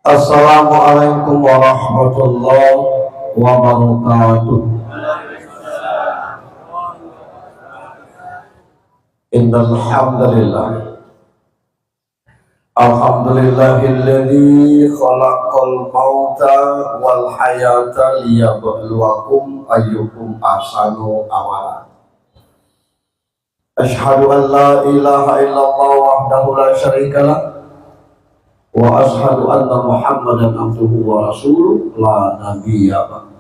Assalamualaikum warahmatullahi wabarakatuh. Innal hamdalillah alhamdulillahilladzi khalaqal mauta wal hayata liyabluwakum ayyukum ahsanu amala. Asyhadu an la ilaha illallah wahdahu la syarikalah wa asyhadu anna Muhammadan abduhu wa rasuluh la nabiyya ba'da.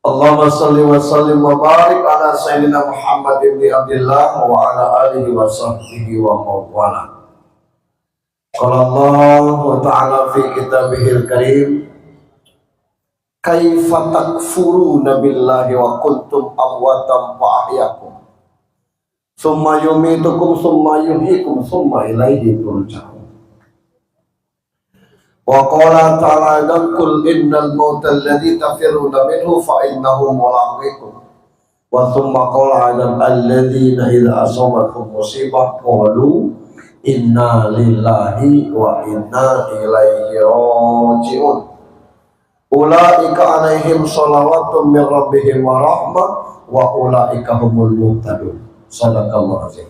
Allahumma salli wa sallim wa barik ala sayyidina Muhammad ibn Abdillah wa ala alihi wa sahbihi wa mawala. Qala Allah ta'ala fi kitabihil karim, kaifa takfuruna billahi wa kuntum amwatan fa ahyakum summa yumitukum summa yuhyikum summa ilaihi turja'un. Wa qala ta'ala qul innal mauta alladhi tafirruna minhu fa innahu mulaqikum. Wa thumma qala 'alal alladhina idza asabathum musibah qalu inna lillahi wa inna ilaihi raji'un. Ulaika 'alaihim shalawatun min rabbihim wa rahmah wa ulaika humul muhtadun. Sadaqallahu azim.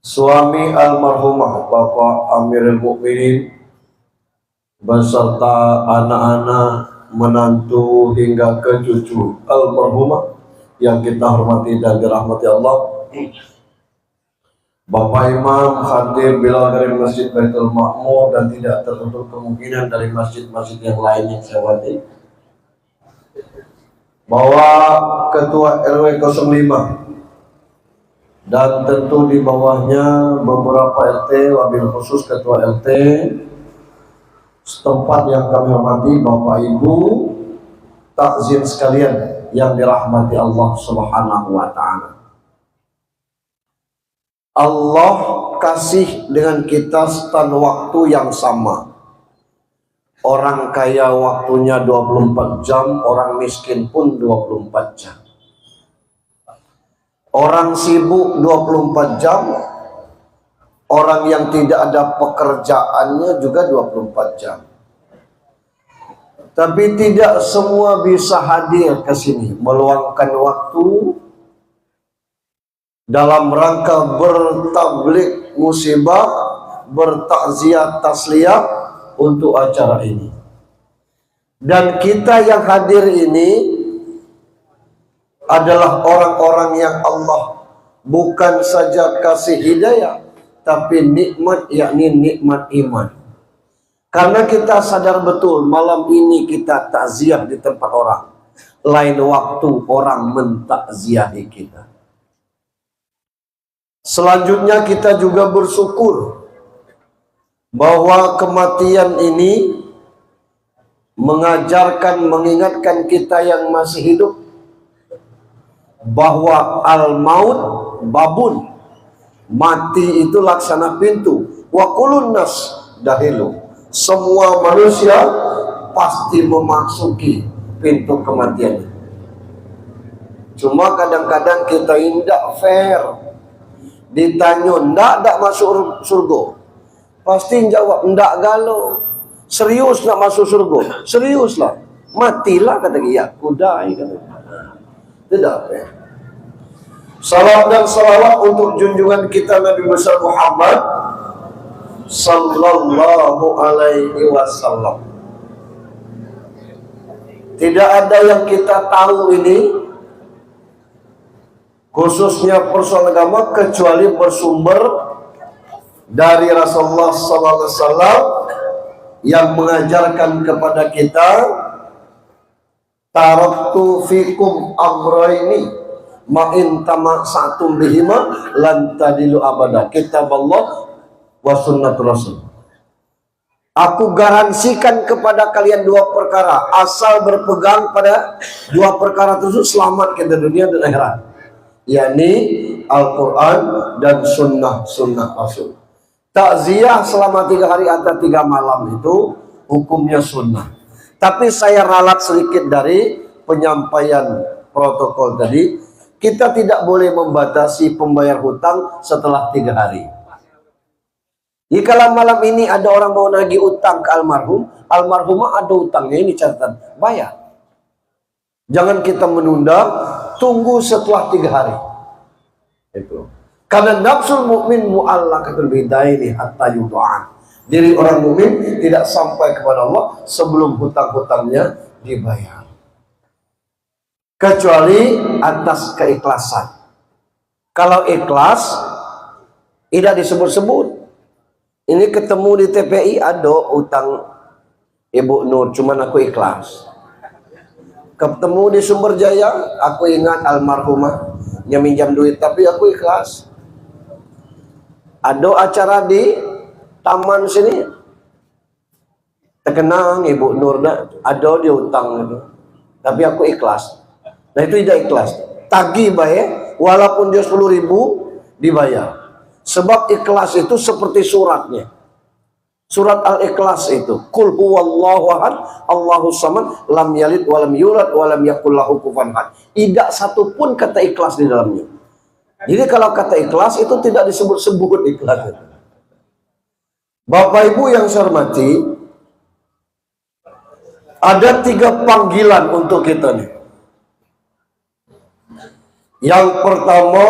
Suami almarhumah Bapak Amirul Mukminin beserta anak-anak, menantu hingga ke cucu almarhumah yang kita hormati dan dirahmati Allah. Bapak Imam hadir bila dari Masjid Baitul Ma'mur dan tidak tertutup kemungkinan dari masjid-masjid yang lain yang saya hormati. Bahwa Ketua RW 05 dan tentu di bawahnya beberapa RT, wabil khusus Ketua RT setempat yang kami hormati, Bapak Ibu takzim sekalian yang dirahmati Allah Subhanahu wa ta'ala. Allah kasih dengan kita stan waktu yang sama. Orang kaya waktunya 24 jam, orang miskin pun 24 jam. Orang sibuk 24 jam, orang yang tidak ada pekerjaannya juga 24 jam. Tapi tidak semua bisa hadir ke sini, meluangkan waktu dalam rangka bertablik musibah, bertakziah tasliyah untuk acara ini. Dan kita yang hadir ini adalah orang-orang yang Allah bukan saja kasih hidayah, tapi nikmat, yakni nikmat iman. Karena kita sadar betul malam ini kita takziah di tempat orang, lain waktu orang mentakziahi kita. Selanjutnya kita juga bersyukur bahwa kematian ini mengajarkan, mengingatkan kita yang masih hidup bahwa al-maut babun, mati itu laksana pintu, wa kullun nas dahilu, semua manusia pasti memasuki pintu kematian. Cuma kadang-kadang kita tidak fair, ditanya ndak masuk surga, pasti jawab ndak galau. Serius nak masuk surga? Seriuslah, matilah kata dia, kudai kata. Tidak ya. Salam dan salawat untuk junjungan kita Nabi besar Muhammad sallallahu alaihi wasallam. Tidak ada yang kita tahu ini, khususnya persoalan agama, kecuali bersumber dari Rasulullah sallallahu alaihi wasallam yang mengajarkan kepada kita, taraktu fikum amraini ma in tamassa'tum bihima lan tadilu abada, kitab Allah wa sunnatul rasul. Aku garansikan kepada kalian dua perkara, asal berpegang pada dua perkara tersebut selamat kita dunia dan akhirat, yakni Al-Quran dan sunnah Rasul. Takziah selama 3 hari atau 3 malam itu hukumnya sunnah. Tapi saya ralat sedikit dari penyampaian protokol tadi. Kita tidak boleh membatasi pembayar hutang setelah 3 hari. Jika malam ini ada orang mau nagih utang ke almarhum, almarhumah ada utangnya, ini catatan, bayar. Jangan kita menunda, tunggu setelah 3 hari. Itu. Karena nafsul mukmin mu'allaqatul bidaini hatta yudha'an. Diri orang mukmin tidak sampai kepada Allah sebelum hutang-hutangnya dibayar. Kecuali atas keikhlasan. Kalau ikhlas tidak disebut-sebut. Ini ketemu di TPI ada utang Ibu Nur, cuman aku ikhlas. Ketemu di Sumber Jaya, aku ingat almarhumah yang minjam duit, tapi aku ikhlas. Ada acara di taman sini, terkenang Ibu Nur, ada dia utang itu, tapi aku ikhlas. Nah itu tidak ikhlas. Tagih bayar, walaupun dia 10.000 dibayar. Sebab ikhlas itu seperti suratnya. Surat Al-Ikhlas itu, Qul huwallahu ahad, Allahus samad, lam yalid walam yulad walam yakul lahu kufuwan ahad. Tidak satu pun kata ikhlas di dalamnya. Jadi kalau kata ikhlas itu tidak disebut-sebut ikhlas. Bapak Ibu yang saya hormati, ada 3 panggilan untuk kita nih. Yang pertama,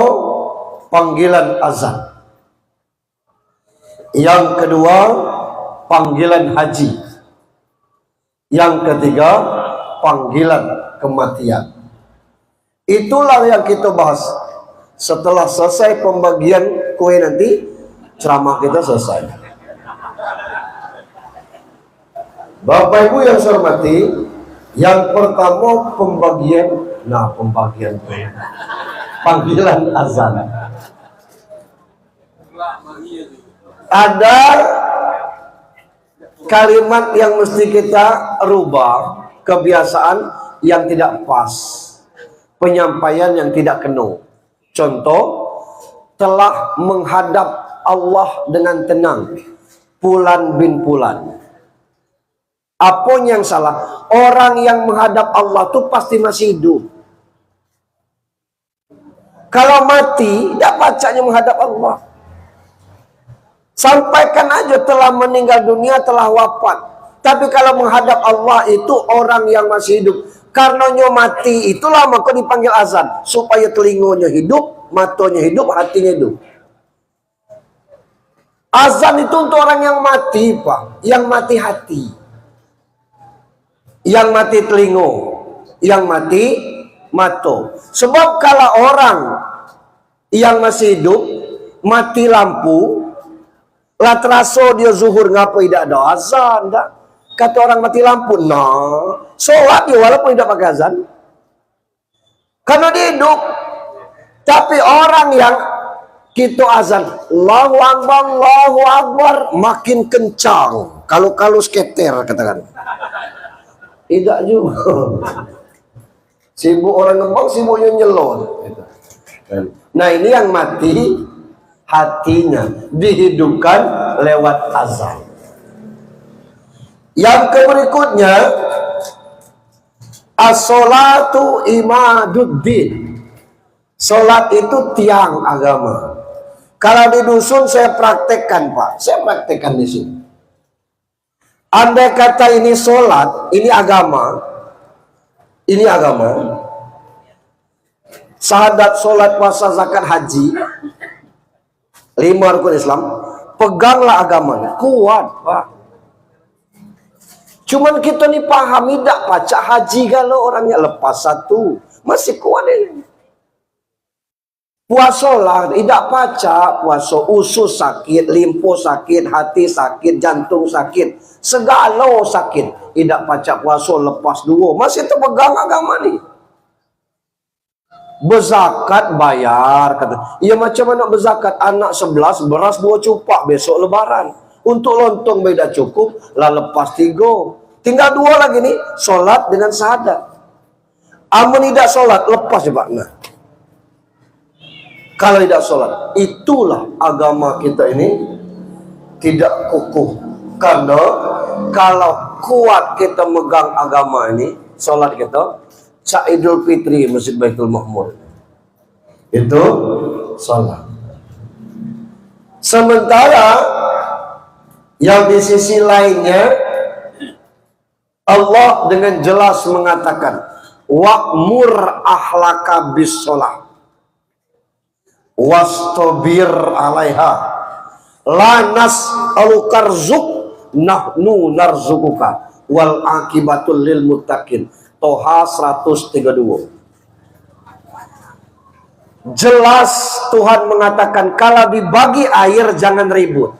panggilan azan. Yang kedua, panggilan haji. Yang ketiga, panggilan kematian. Itulah yang kita bahas. Setelah selesai pembagian kue nanti, ceramah kita selesai. Bapak Ibu yang saya hormati, yang pertama pembagian kue. Panggilan azan. Ada kalimat yang mesti kita rubah, kebiasaan yang tidak pas, penyampaian yang tidak kena. Contoh, telah menghadap Allah dengan tenang, Fulan bin Fulan. Apa yang salah? Orang yang menghadap Allah itu pasti masih hidup. Kalau mati, tidak bacanya menghadap Allah. Sampaikan aja telah meninggal dunia, telah wafat. Tapi kalau menghadap Allah itu orang yang masih hidup. Karenanya mati itulah maka dipanggil azan. Supaya telinganya hidup, matanya hidup, hatinya hidup. Azan itu untuk orang yang mati, Pak. Yang mati hati. Yang mati telinga. Yang mati mata. Sebab kalau orang yang masih hidup mati lampu, lah terasa dia zuhur, ngapa tidak ada azan? Tak? Kata orang mati lampu, nah, sholat dia walaupun tidak pakai azan, karena dia hidup. Tapi orang yang kita azan, Allahu Akbar, Allahu Akbar, makin kencang. Kalau sketer katakan, tidak juga. Sibuk orang ngembang, sibuknya nyelon. Nah ini yang mati hatinya, dihidupkan lewat azan. Yang berikutnya, as-sholatu imaduddin. Sholat itu tiang agama. Kalau di dusun saya praktekkan, Pak. Saya praktekkan di sini. Andai kata ini sholat, ini agama. Ini agama. Syahadat, sholat, puasa, zakat, haji, 5 rukun Islam. Peganglah agamanya. Kuat, Pak. Cuman kita nih pahami tak baca haji kalau orangnya lepas satu. Masih kuat ini. Puasa lah, tidak baca puasa, usus sakit, limpo sakit, hati sakit, jantung sakit, segala sakit. Tidak baca puasa lepas 2, masih terpegang agama nih. Berzakat bayar, kata. Iya macam mana berzakat? Anak 11 beras 2 cupak besok lebaran. Untuk lontong beda cukup, lah lepas 3. Tinggal 2 lagi nih, solat dengan syahadat. Amun tidak solat, lepas ya Pak. Nah, kalau tidak sholat, itulah agama kita ini tidak kukuh. Karena kalau kuat kita megang agama ini, sholat kita, Idul Fitri Masjid Baitul Makmur. Itu sholat. Sementara yang di sisi lainnya Allah dengan jelas mengatakan wa'mur ahlaka bis sholat wastabir alaiha la nas'aluka rizq nahnu narzuquka wal akibatul lil muttaqin. Toha 132. Jelas Tuhan mengatakan kalau dibagi air jangan ribut.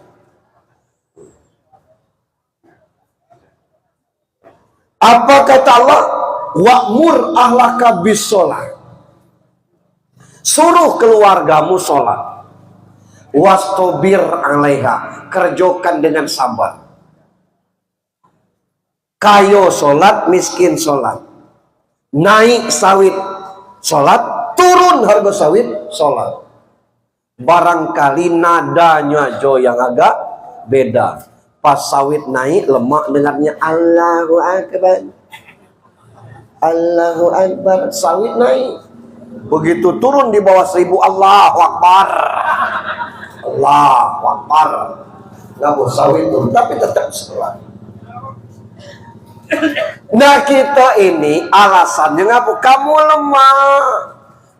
Apa kata Allah? Wa'mur ahlaka bis sholat. Suruh keluargamu sholat. Wastobir alaiha. Kerjakan dengan sabar. Kayo sholat, miskin sholat. Naik sawit sholat, turun harga sawit sholat. Barangkali nadanya jo yang agak beda. Pas sawit naik, lemak dengarnya Allahu Akbar. Allahu Akbar, sawit naik. Begitu turun di bawah 1000, Allahu Akbar. Allahu Akbar. Nggak mau sawit turun, tapi tetap sholat. Nah kita ini alasannya ngapa? Kamu lemah,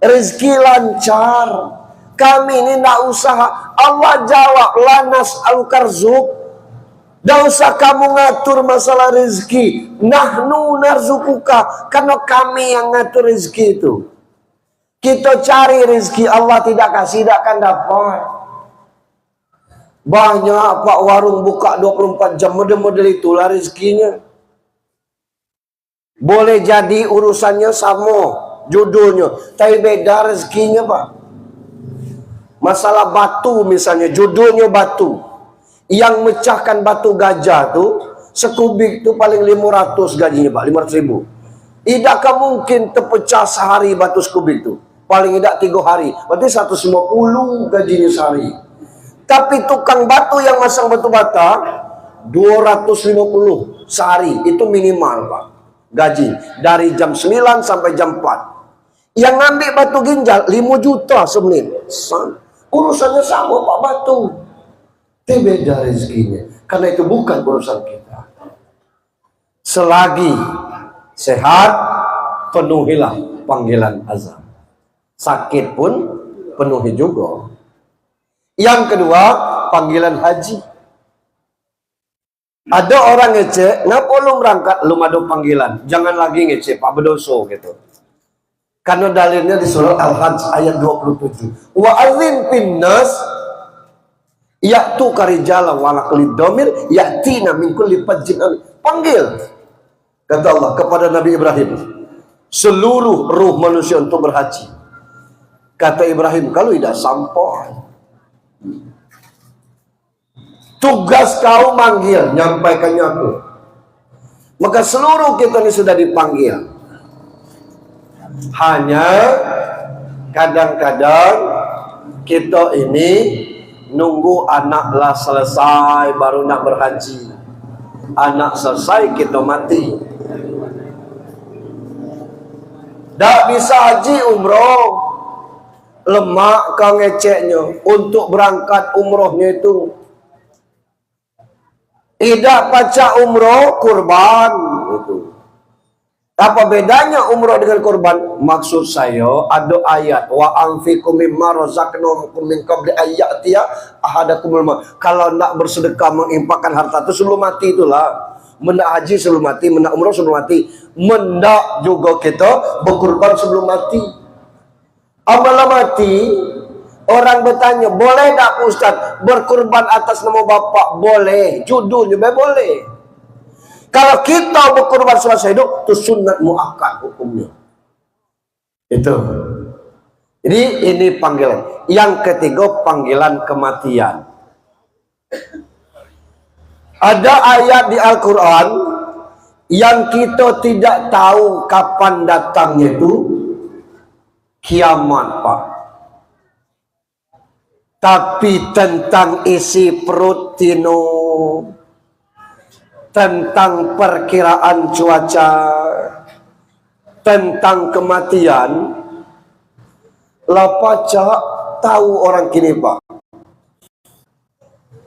rezeki lancar, kami ini nggak usaha. Allah jawab, lanas al-karzuk. Nggak usah kamu ngatur masalah rezeki. Nahnu narzukuka, karena kami yang ngatur rezeki itu. Kita cari rezeki, Allah tidak kasih, tidak akan dapat. Banyak Pak warung buka 24 jam, model-model itulah rezekinya. Boleh jadi urusannya sama judulnya, tapi beda rezekinya Pak. Masalah batu misalnya, judulnya batu. Yang mecahkan batu gajah tuh sekubik tuh paling 500 gajinya Pak, 500.000. Tidak mungkin terpecah sehari batu sekubik tuh. Paling tidak 3 hari, berarti 150 gajinya sehari. Tapi tukang batu yang masang batu bata 250 sehari, itu minimal Pak. Gaji dari jam 9 sampai jam 4. Yang ngambil batu ginjal 5 juta semenit. Urusannya sama Pak batu. Itu beda rezekinya. Karena itu bukan urusan kita. Selagi sehat, penuhilah panggilan azan. Sakit pun penuhi juga. Yang kedua, panggilan haji. Ada orang ngecek, ngapa lu berangkat, lu ada panggilan, jangan lagi ngecek Pak, berdosa gitu. Karena dalilnya di surah Al-Hajj ayat 27. Wa adzin pinnas ya'tu karijala wala kulli domir ya'tina min kulli fajjin. Panggil kata Allah kepada Nabi Ibrahim seluruh ruh manusia untuk berhaji. Kata Ibrahim, kalau tidak sampai, tugas kau manggil, nyampaikannya aku. Maka seluruh kita ini sudah dipanggil. Hanya kadang-kadang kita ini nunggu anaklah selesai baru nak berhaji. Anak selesai kita mati. Tak bisa haji umroh. Lemak kau ngeceknya. Untuk berangkat umrohnya itu tidak pacak umroh kurban itu. Apa bedanya umroh dengan kurban? Maksud saya ada ayat wa anfiqu mimma razaqnakum min qabli ayyatiya ahadakumul maut. Kalau nak bersedekah menginfakkan harta itu sebelum mati itulah. Mendak haji sebelum mati, mendak umroh sebelum mati, mendak juga kita berkurban sebelum mati. Amalah mati. Orang bertanya, boleh tak Ustaz berkurban atas nama bapak? Boleh, judulnya boleh. Kalau kita berkurban semasa hidup, itu sunat muakkad hukumnya. Itu. Jadi ini panggilan. Yang ketiga, panggilan kematian. Ada ayat di Al-Quran yang kita tidak tahu kapan datangnya itu kiamat Pak. Tapi tentang isi perut tino, tentang perkiraan cuaca, tentang kematian, Lah pacak tahu orang kini Pak.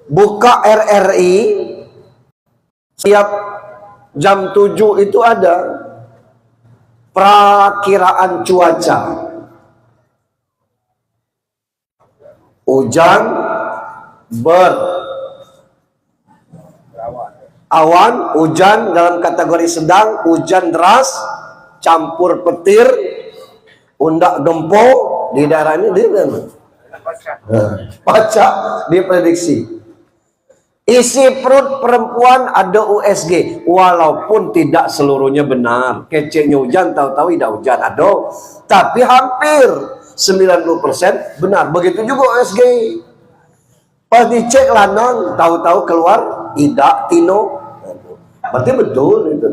Buka RRI setiap jam 7 itu ada perakiraan cuaca. Hujan awan, hujan dalam kategori sedang, hujan deras, campur petir, undak gempo di daerah ini pacak diprediksi. Isi perut perempuan ada USG, walaupun tidak seluruhnya benar. Keceknya hujan, tahu-tahu tidak hujan, ada. Tapi hampir 90% benar. Begitu juga USG. Pas dicek lanang, tahu-tahu keluar tidak tino. Berarti betul itu.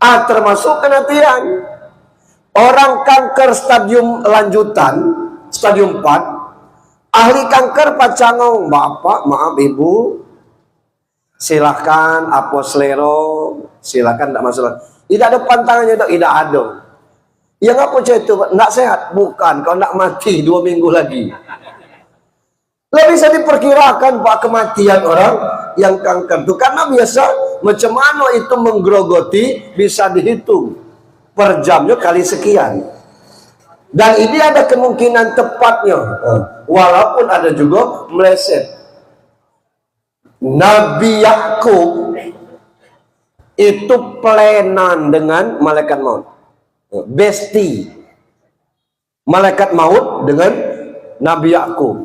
Termasuk kematian. Orang kanker stadium lanjutan, stadium 4, ahli kanker pacangong, bapak, maaf ibu, silahkan aposlero, silahkan, tidak masalah. Tidak ada pantangannya, tidak ada. Yang apa itu? Tidak sehat? Bukan, kau tidak mati 2 minggu lagi. Lah bisa diperkirakan Pak kematian orang yang kanker itu, karena biasa macam mana itu menggerogoti bisa dihitung per jamnya kali sekian. Dan ini ada kemungkinan tepatnya, walaupun ada juga meleset. Nabi Yakub itu pelenan dengan malaikat maut, besti malaikat maut dengan Nabi Yakub.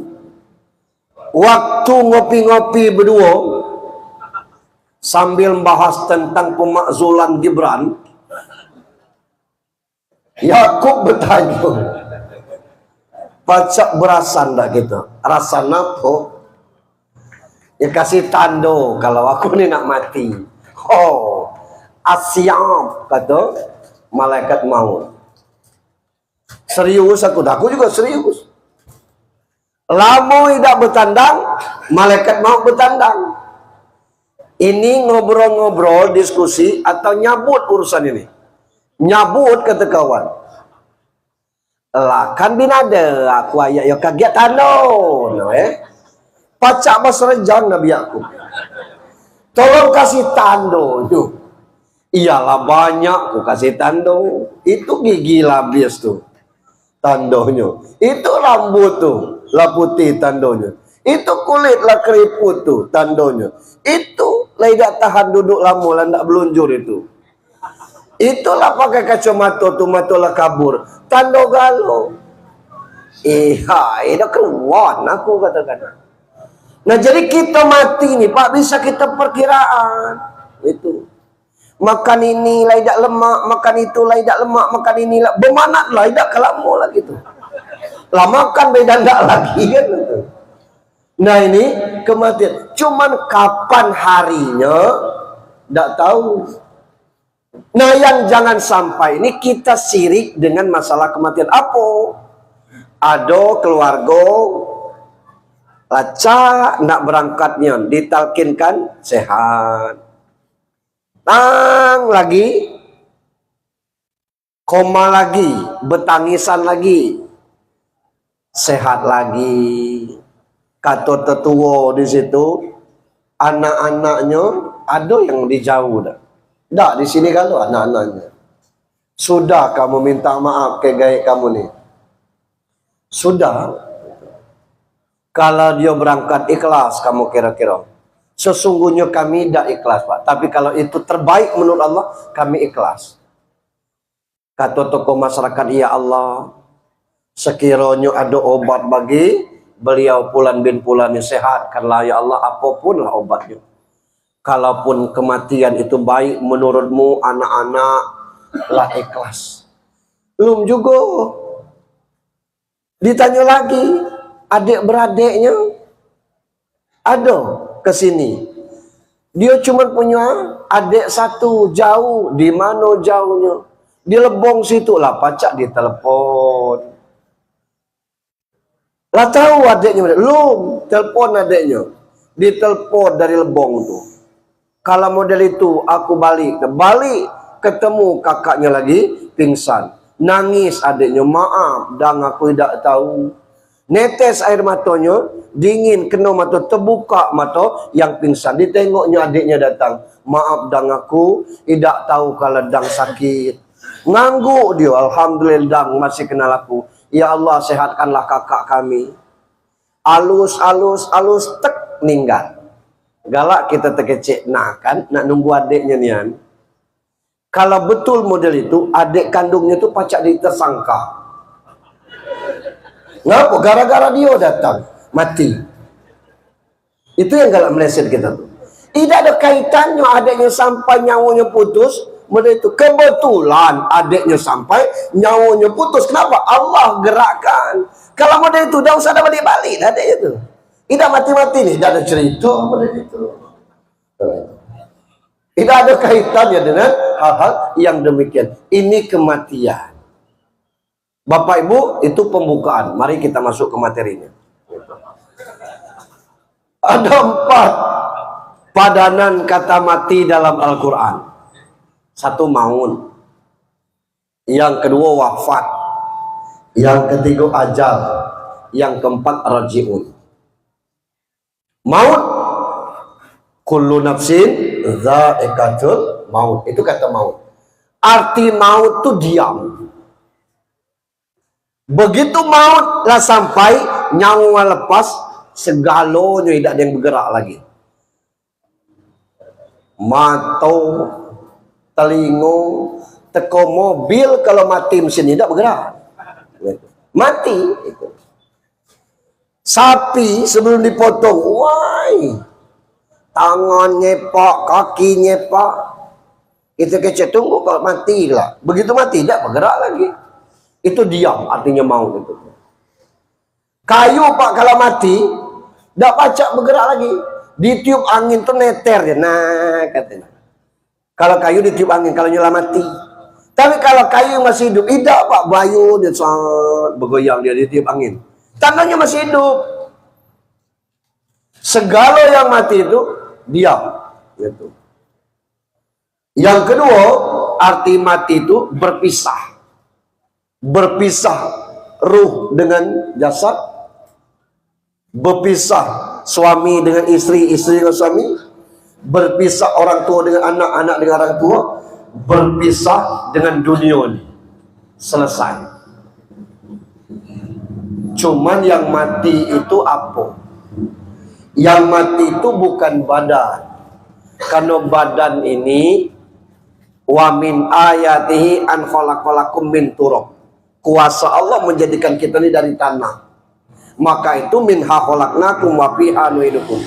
Waktu ngopi-ngopi berdua sambil membahas tentang pemakzulan Gibran, Yakub bertanya, pacak berasan dah gitu, rasa apa? Ya kasih tanda kalau aku ni nak mati. Oh, asyam, kata malaikat maut. Serius aku juga serius. Lama tidak bertandang, malaikat maut bertandang. Ini ngobrol-ngobrol, diskusi atau nyabut urusan ini. Nyabut kata kawan. Lah kan binada aku ayat yo kaget tano no pacak basrejang Nabi Yakub. Tolong kasih tando tu. Iyalah banyak aku kasih tando. Itu gigi labis tu. Tandonya. Itu rambut tu, lah putih tandonya. Itu kulit lah keriput tu tandonya. Itu lah tidak tahan duduk lama lah tidak belunjur itu. Itulah pakai kacamata tu mata lah kabur. Tanda galau. Dah keluar aku katakan. Nah jadi kita mati ni Pak bisa kita perkiraan. Itu. Makan ini lah tidak lemak, makan itu lah tidak lemak, makan ini lah bermanat lah tidak kelama lah gitu. Lah makan beda tidak lagi kan gitu. Nah ini kematian. Cuman kapan harinya tidak tahu. Nah yang jangan sampai ini kita sirik dengan masalah kematian. Apa? Ada keluarga laca nak berangkatnya ditalkinkan sehat. Tang lagi koma lagi, betangisan lagi, sehat lagi. Kata tetua di situ, anak-anaknya ada yang dijauh dah. Tak, di sini kalau anak-anaknya. Sudah kamu minta maaf ke gaya kamu ni? Sudah. Kalau dia berangkat ikhlas, kamu kira-kira. Sesungguhnya kami tidak ikhlas, Pak. Tapi kalau itu terbaik menurut Allah, kami ikhlas. Kata tokoh masyarakat, ya Allah, sekiranya ada obat bagi beliau Fulan bin Fulan yang sehatkanlah ya Allah, apapun lah obatnya. Kalaupun kematian itu baik menurutmu, anak-anak lah ikhlas. Belum juga. Ditanya lagi, adik-beradiknya ada ke sini. Dia cuma punya adik satu, jauh. Di mana jauhnya? Di Lebong situ lah, pacak ditelepon. Lah tahu adiknya, belum telepon adiknya. Ditelepon dari Lebong tu. Kalau model itu aku balik ketemu kakaknya lagi pingsan. Nangis adiknya, maaf, dan aku tidak tahu. Netes air matanya, dingin, kena mata, terbuka mata, yang pingsan. Ditengoknya adiknya datang. Maaf, dan aku tidak tahu kalau dang sakit. Ngangguk dia, alhamdulillah dang masih kenal aku. Ya Allah, sehatkanlah kakak kami. Alus, tek, ninggal. Galak kita terkecek. Nah kan, nak nunggu adiknya nian. Kalau betul model itu, adik kandungnya itu pacak ditersangka. Ngapa? Gara-gara dia datang, mati. Itu yang galak meleset kita tuh. Tidak ada kaitannya adiknya sampai nyawanya putus. Model itu kebetulan adiknya sampai nyawanya putus. Kenapa? Allah gerakkan. Kalau model itu, dah usah ada balik-balik adiknya itu. Tidak mati-mati nih, tidak ada cerita model itu. Tidak ada kaitannya dengan hal-hal yang demikian. Ini kematian. Bapak Ibu, itu pembukaan. Mari kita masuk ke materinya. Ada 4 padanan kata mati dalam Al-Quran. 1 maut. Yang kedua wafat. Yang ketiga ajal. Yang keempat rajiun. Maut. Kullu nafsin dha'iqatul maut. Itu kata maut. Arti maut itu diam. Begitu maut lah sampai nyawa lepas, segalanya tidak ada yang bergerak lagi. Mata, telinga, teko mobil kalau mati mesin tidak bergerak. Mati. Sapi sebelum dipotong, why? Tangan nyepak, kaki nyepak. Kita kecek tunggu kalau matilah. Begitu mati tidak bergerak lagi. Itu diam, artinya maut itu. Kayu pak kalau mati, tidak pacak bergerak lagi. Ditiup angin tuh neter dia. Nah katanya. Kalau kayu ditiup angin, kalau nyala mati. Tapi kalau kayu masih hidup, tidak pak, bayu dia sangat bergoyang dia ditiup angin. Tandanya masih hidup. Segala yang mati itu diam. Gitu. Yang kedua, arti mati itu berpisah. Berpisah ruh dengan jasad. Berpisah suami dengan istri, istri dengan suami. Berpisah orang tua dengan anak, anak dengan orang tua. Berpisah dengan dunia ini. Selesai. Cuman yang mati itu apa? Yang mati itu bukan badan. Karena badan ini wa min ayatihi an khalaqalakum min turab. Kuasa Allah menjadikan kita ini dari tanah. Maka itu minha khalaqnakum wa fiha nu'idukum.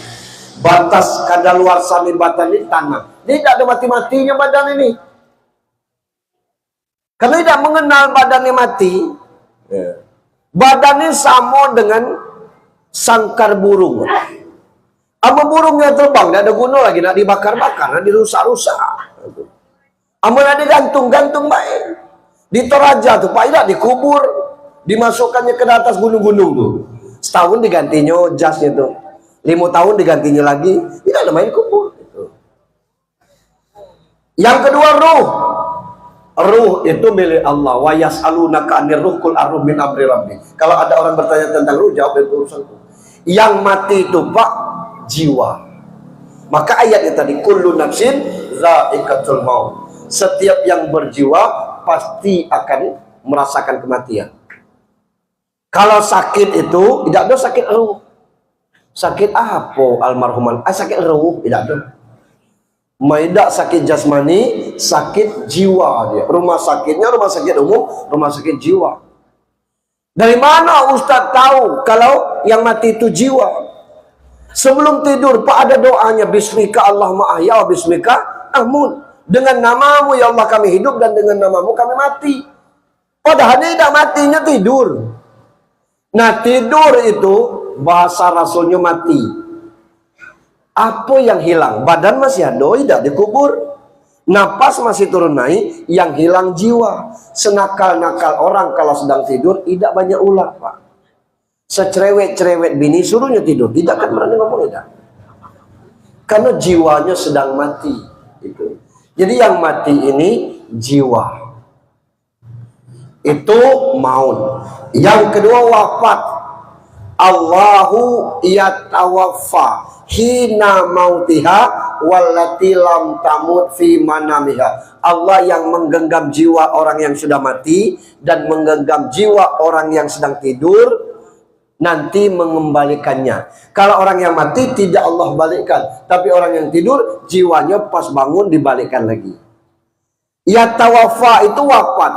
Batas kadaluarsa min badan ini tanah. Tidak ada mati-matinya badan ini. Karena tidak mengenal badannya mati. Badan ini sama dengan sangkar burung. Ama burungnya terbang, tidak ada guna lagi, nak dibakar-bakar, nak dirusak-rusak. Ama nak digantung-gantung baik. Di Toraja tuh, Pak, tidak dikubur, dimasukkannya ke atas gunung-gunung tuh. Setahun digantinya jasnya tuh, 5 tahun digantinya lagi, tidak ada main kubur. Yang kedua ruh. Ruh itu milik Allah. Wa yas'alunaka 'anir ruh qul ar-ruh min amri rabbi. Kalau ada orang bertanya tentang ruh, jawab itu urusanku. Yang mati itu Pak, jiwa. Maka ayatnya tadi kullu nafsin dha'iqatul maut. Setiap yang berjiwa pasti akan merasakan kematian. Kalau sakit itu tidak ada sakit ruh. Sakit apa almarhuman? Sakit ruh tidak ada. Tidak sakit jasmani, sakit jiwa dia. Rumah sakitnya rumah sakit umum, rumah sakit jiwa. Dari mana Ustaz tahu kalau yang mati itu jiwa? Sebelum tidur Pak ada doanya, bismika Allahumma ahya wa bismika amut. Dengan namamu ya Allah kami hidup dan dengan namamu kami mati. Padahal tidak matinya tidur. Nah tidur itu bahasa Rasulnya mati. Apa yang hilang? Badan masih ada, tidak dikubur. Napas masih turun naik, yang hilang jiwa. Senakal-nakal orang kalau sedang tidur tidak banyak ulah Pak. Secerewet-cerewet bini suruhnya tidur, tidak akan berani ngomong tidak. Karena jiwanya sedang mati. Itu. Jadi yang mati ini jiwa. Itu maut. Yang kedua wafat. Allahu yatawaffa hina mautiha wallati lam tamut fi manamiha. Allah yang menggenggam jiwa orang yang sudah mati dan menggenggam jiwa orang yang sedang tidur, nanti mengembalikannya. Kalau orang yang mati tidak Allah balikkan, tapi orang yang tidur jiwanya pas bangun dibalikkan lagi. Yatawaffa itu wafat.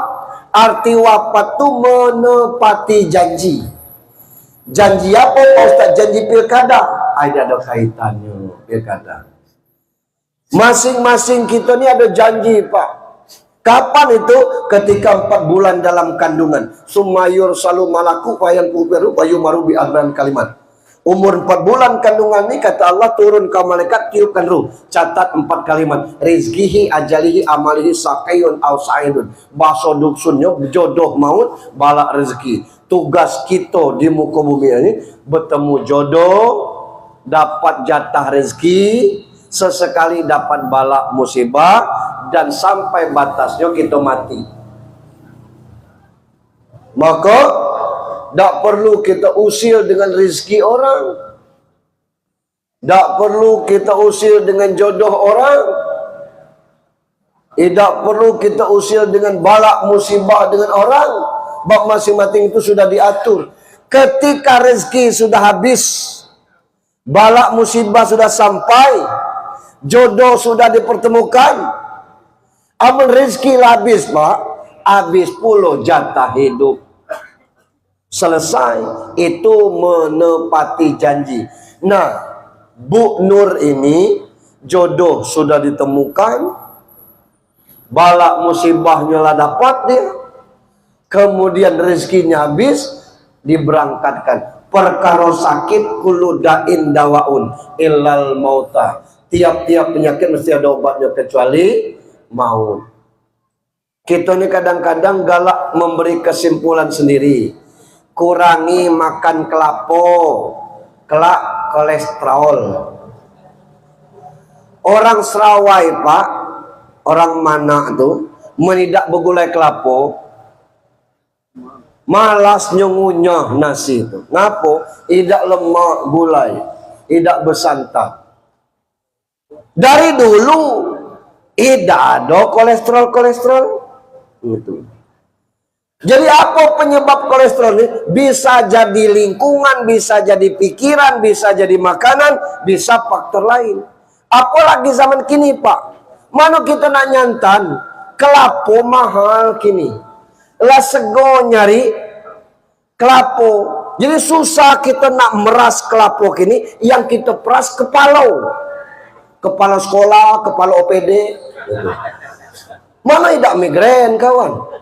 Arti wafat itu menepati janji. Janji apa Pak Ustaz? Janji pilkada. Ada kaitannya pilkada. Masing-masing kita ini ada janji Pak. Kapan itu? Ketika 4 bulan dalam kandungan. Sumayur salu malaku wayan kuberu wayumaru bi adban kalimat. Umur 4 bulan kandungan ini kata Allah turun ke malaikat tiupkan ruh. Catat 4 kalimat. Rizkihi ajalihi amalihi sakayun aw sa'idun. Bahasa duksunnya jodoh maut balak rezeki. Tugas kita di muka bumi ini bertemu jodoh, dapat jatah rezeki, sesekali dapat balak musibah, dan sampai batasnya kita mati. Maka tak perlu kita usil dengan rezeki orang, tak perlu kita usil dengan jodoh orang, tidak perlu kita usil dengan balak musibah dengan orang. Bab masing-masing itu sudah diatur. Ketika rezeki sudah habis, balak musibah sudah sampai, jodoh sudah dipertemukan, amal rezeki habis Pak, habis puluh jatah hidup. Selesai. Itu menepati janji. Nah, Bu Nur ini jodoh sudah ditemukan, balak musibahnya lah dapat dia, kemudian rezekinya habis, diberangkatkan. Perkara sakit kullu dain dawaun illal mauta. Tiap-tiap penyakit mesti ada obatnya kecuali maut. Kita ini kadang-kadang galak memberi kesimpulan sendiri. Kurangi makan kelapo, kelak kolesterol. Orang Serawai Pak, orang mana tuh menidak begulai kelapo, malas nyungunyah nasi itu. Ngapo? Tidak lemak gulai, tidak bersantan. Dari dulu tidak ada kolesterol itu. Jadi apa penyebab kolesterol ini? Bisa jadi lingkungan, bisa jadi pikiran, bisa jadi makanan, bisa faktor lain. Apalagi zaman kini Pak, mana kita nak nyantan, kelapo mahal kini. Lah sego nyari kelapo. Jadi susah kita nak meras kelapo kini, yang kita peras kepala. Kepala sekolah, kepala OPD. Mana tidak migrain kawan?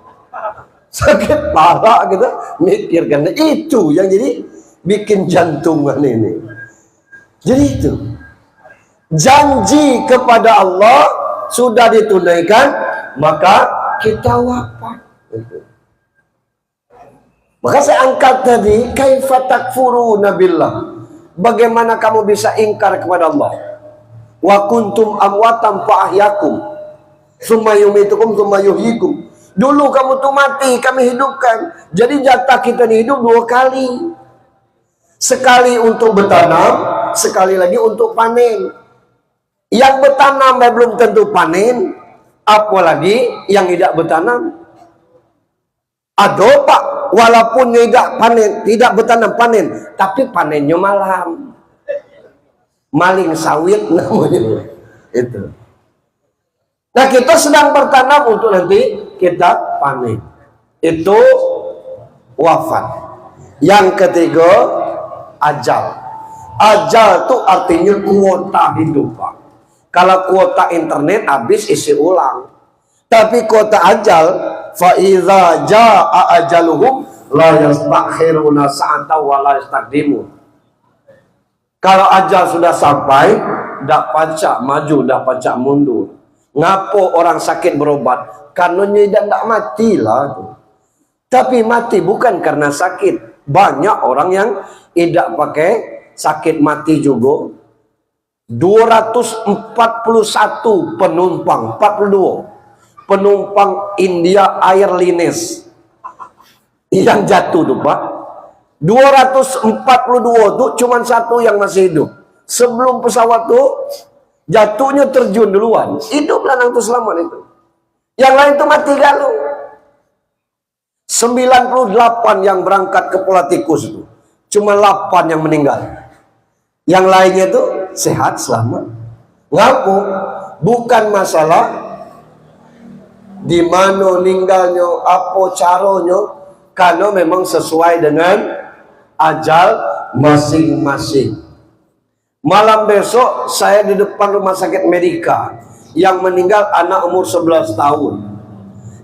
Sakit parah kita mikirkan. Itu yang jadi bikin jantungan ini. Jadi itu. Janji kepada Allah sudah ditunaikan, maka kita wafat. Maka saya angkat tadi, kaifa takfuruna billah. Bagaimana kamu bisa ingkar kepada Allah? Wa kuntum amwatan fa ahyakum. Tsumma yumitukum tsumma yuhyikum. Dulu kamu tuh mati, kami hidupkan. Jadi jatah kita hidup 2 kali. Sekali untuk bertanam, sekali lagi untuk panen. Yang bertanam belum tentu panen, apalagi yang tidak bertanam. Ada Pak, walaupun tidak panen, tidak bertanam panen, tapi panennya malam. Maling sawit namanya. Itu. Nah, kita sedang bertanam untuk nanti kita panen. Itu wafat. Yang ketiga, ajal. Ajal itu artinya kuota hidup Pak. Kalau kuota internet habis isi ulang. Tapi kuota ajal, fa iza jaa ajaluhum la yastakhiruna sa'atan wa la yastaqdimun. Kalau ajal sudah sampai, dak pacak maju, dak pacak mundur. Ngapo orang sakit berobat? Karena tidak matilah. Tapi mati bukan karena sakit. Banyak orang yang tidak pakai sakit mati juga. 241 penumpang, 42 penumpang India Airlines Yang jatuh tuh Pak, 242 tuh cuman satu yang masih hidup. Sebelum pesawat tuh jatuhnya terjun duluan, hidup lanang tuh selamat itu. Yang lain tuh mati galau. 98 yang berangkat ke Pulau Tikus itu, cuma 8 yang meninggal. Yang lainnya tuh sehat selamat. Ngaku bukan masalah di mana ninggalnya, apa caranya, karena memang sesuai dengan ajal masing-masing. Malam besok saya di depan rumah sakit Medika, yang meninggal anak umur 11 tahun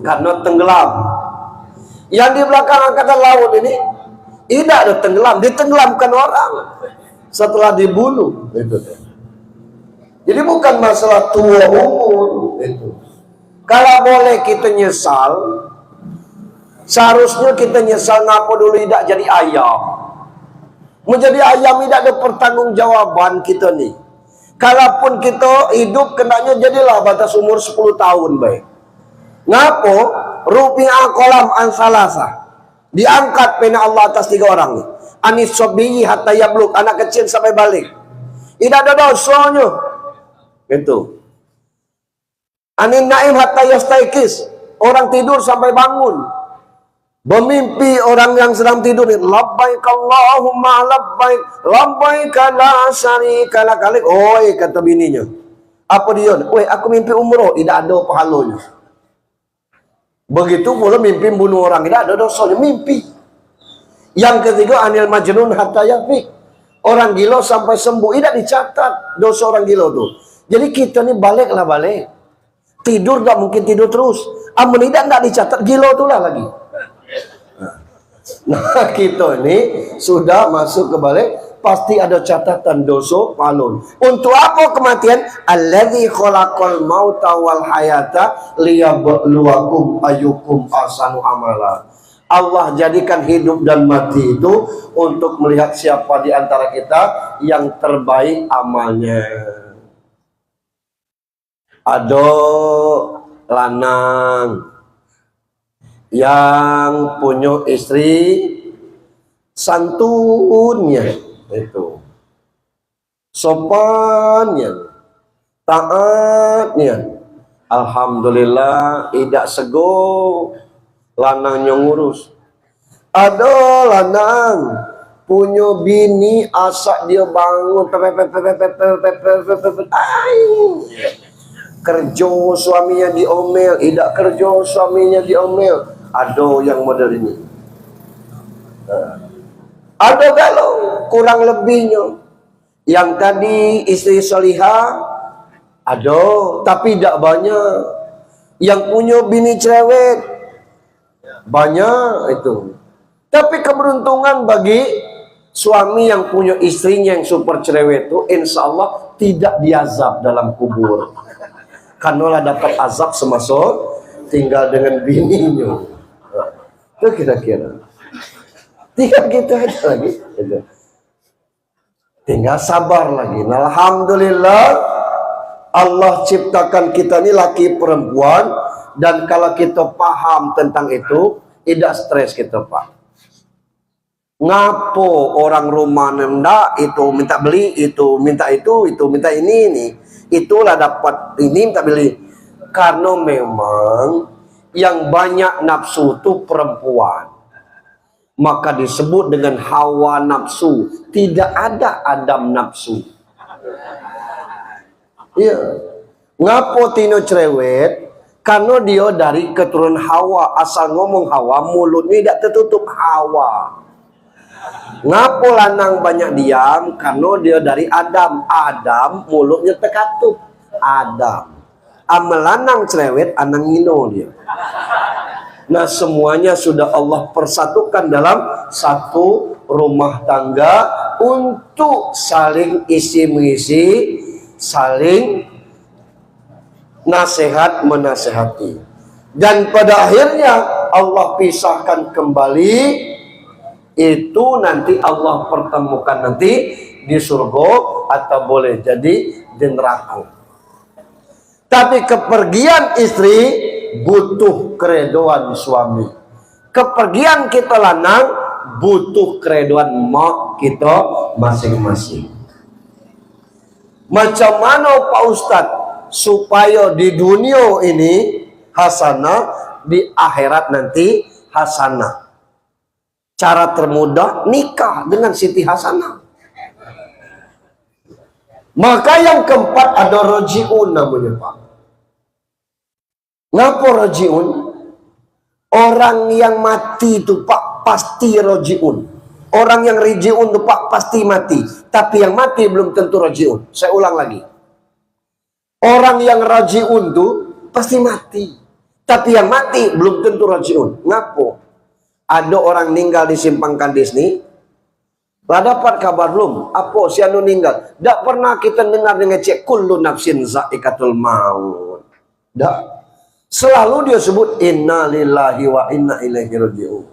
karena tenggelam. Yang di belakang angkatan laut ini tidak ada tenggelam, ditenggelamkan orang setelah dibunuh. Itu. Jadi bukan masalah tua umur itu. Kalau boleh kita nyesal, seharusnya kita nyesal ngapa dulu tidak jadi ayam. Menjadi ayam tidak ada pertanggungjawaban kita nih. Kalaupun kita hidup kenanya jadilah batas umur 10 tahun baik. Ngapo rupiah kolam ansalasa diangkat pena Allah atas 3 orang nih. Anis sobiyi hatta yabluk, anak kecil sampai balik. Tidak ada dosanya. Itu. Anin naim hatta yastaikis, orang tidur sampai bangun. Bermimpi orang yang sedang tidur ini, labbaik Allahumma labbaik, labbaik la syarika lak. Oi, kata bininya. Apa dia? Oi, aku mimpi umroh, tidak ada pahalanya. Begitu pula mimpi bunuh orang, tidak ada dosanya, mimpi. Yang ketiga, anil majnun hatta yafiq, orang gila sampai sembuh, tidak dicatat dosa orang gila tuh. Jadi kita nih baliklah balik. Tidur gak mungkin tidur terus. Amun tidak nggak dicatat, gila itulah lagi. Nah kita ini sudah masuk ke balik, pasti ada catatan dosa malun. Untuk apa kematian? Alladzi khalaqal mauta wal hayata liyabluwakum ayyukum ahsanu amala. Allah jadikan hidup dan mati itu untuk melihat siapa di antara kita yang terbaik amalnya. Ada lanang yang punya istri santunnya, itu sopannya, taatnya, alhamdulillah tidak sego lanangnya ngurus. Ada lanang punya bini asak dia bangun kerja suaminya diomel, tidak kerja suaminya diomel. Ada yang model ini. Ada kalau kurang lebihnya. Yang tadi istri solihah ada, tapi tidak banyak. Yang punya bini cerewet banyak itu. Tapi keberuntungan bagi suami yang punya istrinya yang super cerewet itu, insya Allah tidak diazab dalam kubur. Karena dapat azab semasuk tinggal dengan bininya. Itu kira-kira. Tinggal gitu aja lagi. Gitu. Tinggal sabar lagi. Nah, alhamdulillah Allah ciptakan kita ini laki perempuan, dan kalau kita paham tentang itu, tidak stres kita Pak. Ngapo orang rumah nenda itu minta beli, itu minta itu minta ini. Itulah dapat ini minta beli. Karena memang yang banyak nafsu itu perempuan, maka disebut dengan hawa nafsu. Tidak ada Adam nafsu. Iya. Ngapo tino cerewet? Karena dia dari keturunan Hawa. Asal ngomong Hawa, mulutnya tidak tertutup Hawa. Ngapo lanang banyak diam? Karena dia dari Adam. Adam mulutnya terkatup Adam. Lanang cerewet anang ngino dia. Nah semuanya sudah Allah persatukan dalam satu rumah tangga untuk saling isi mengisi, saling nasihat menasehati. Dan pada akhirnya Allah pisahkan kembali, itu nanti Allah pertemukan nanti di surga atau boleh jadi di neraka. Tapi kepergian istri butuh keredoan suami. Kepergian kita lanang butuh keredoan mak kita masing-masing. Macam mana Pak Ustadz supaya di dunia ini hasanah, di akhirat nanti hasanah? Cara termudah nikah dengan Siti Hasanah. Maka yang keempat ada rojiun namanya Pak. Ngapa rojiun? Orang yang mati itu Pak pasti rojiun. Orang yang rojiun itu Pak pasti mati. Tapi yang mati belum tentu rojiun. Saya ulang lagi. Orang yang rojiun itu pasti mati. Tapi yang mati belum tentu rojiun. Ngapa? Ada orang meninggal di Simpang Kandis nih. Lah dapat kabar belum? Apa si anu meninggal? Tak pernah kita dengar dengan cek kullu nafsin zaikatul maut. Tak. Selalu dia sebut inna lillahi wa inna ilaihi raji'un.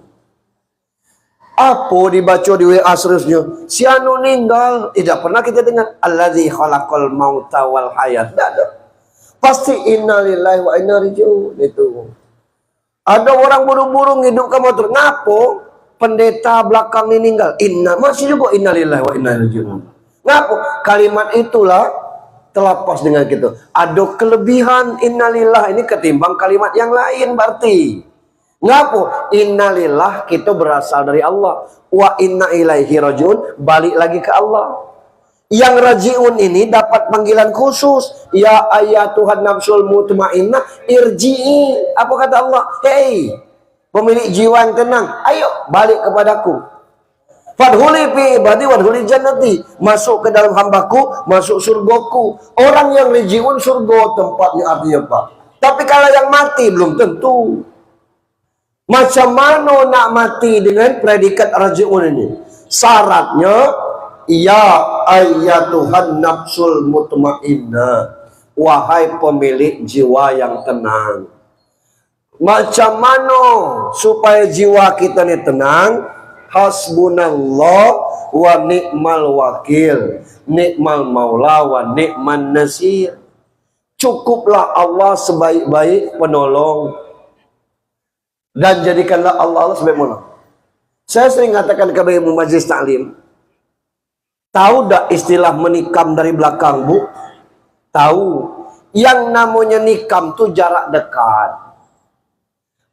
Apa dibaca di WA seterusnya? Si anu meninggal. Tidak pernah kita dengar allazi khalaqal mauta wal hayat. Tak ada. Pasti inna lillahi wa inna ilaihi raji'un itu. Ada orang buru-buru hidup ke motor. Ngapo? Pendeta belakang ini meninggal. Inna, masih juga inna lillahi wa inna ilaihi raji'un. Ngapo? Kalimat itulah terlepas dengan kita. Ada kelebihan innalillah ini ketimbang kalimat yang lain berarti. Ngapo? Innalillah kita berasal dari Allah. Wa inna ilaihi raji'un balik lagi ke Allah. Yang raji'un ini dapat panggilan khusus. Ya ayatuhan nafsul mutmainnah irji'i. Apa kata Allah? Hei, pemilik jiwa yang tenang, ayo balik kepadaku. Fadhuli fi ibadi wadhuli jannati. Masuk ke dalam hambaku, masuk surgaku. Orang yang raji'un surga tempatnya artinya Pak. Tapi kalau yang mati belum tentu. Macam mana nak mati dengan predikat raji'un ini? Syaratnya ya ayyatuhan nafsul mutmainnah, wahai pemilik jiwa yang tenang. Macam mana supaya jiwa kita ini tenang? Hasbunallah wa ni'mal wakil, ni'mal maula wa ni'man nasir. Cukuplah Allah sebaik-baik penolong, dan jadikanlah Allah sebaik penolong. Saya sering katakan kepada majlis taklim, tahu tak istilah menikam dari belakang, Bu? Tahu. Yang namanya nikam tu jarak dekat.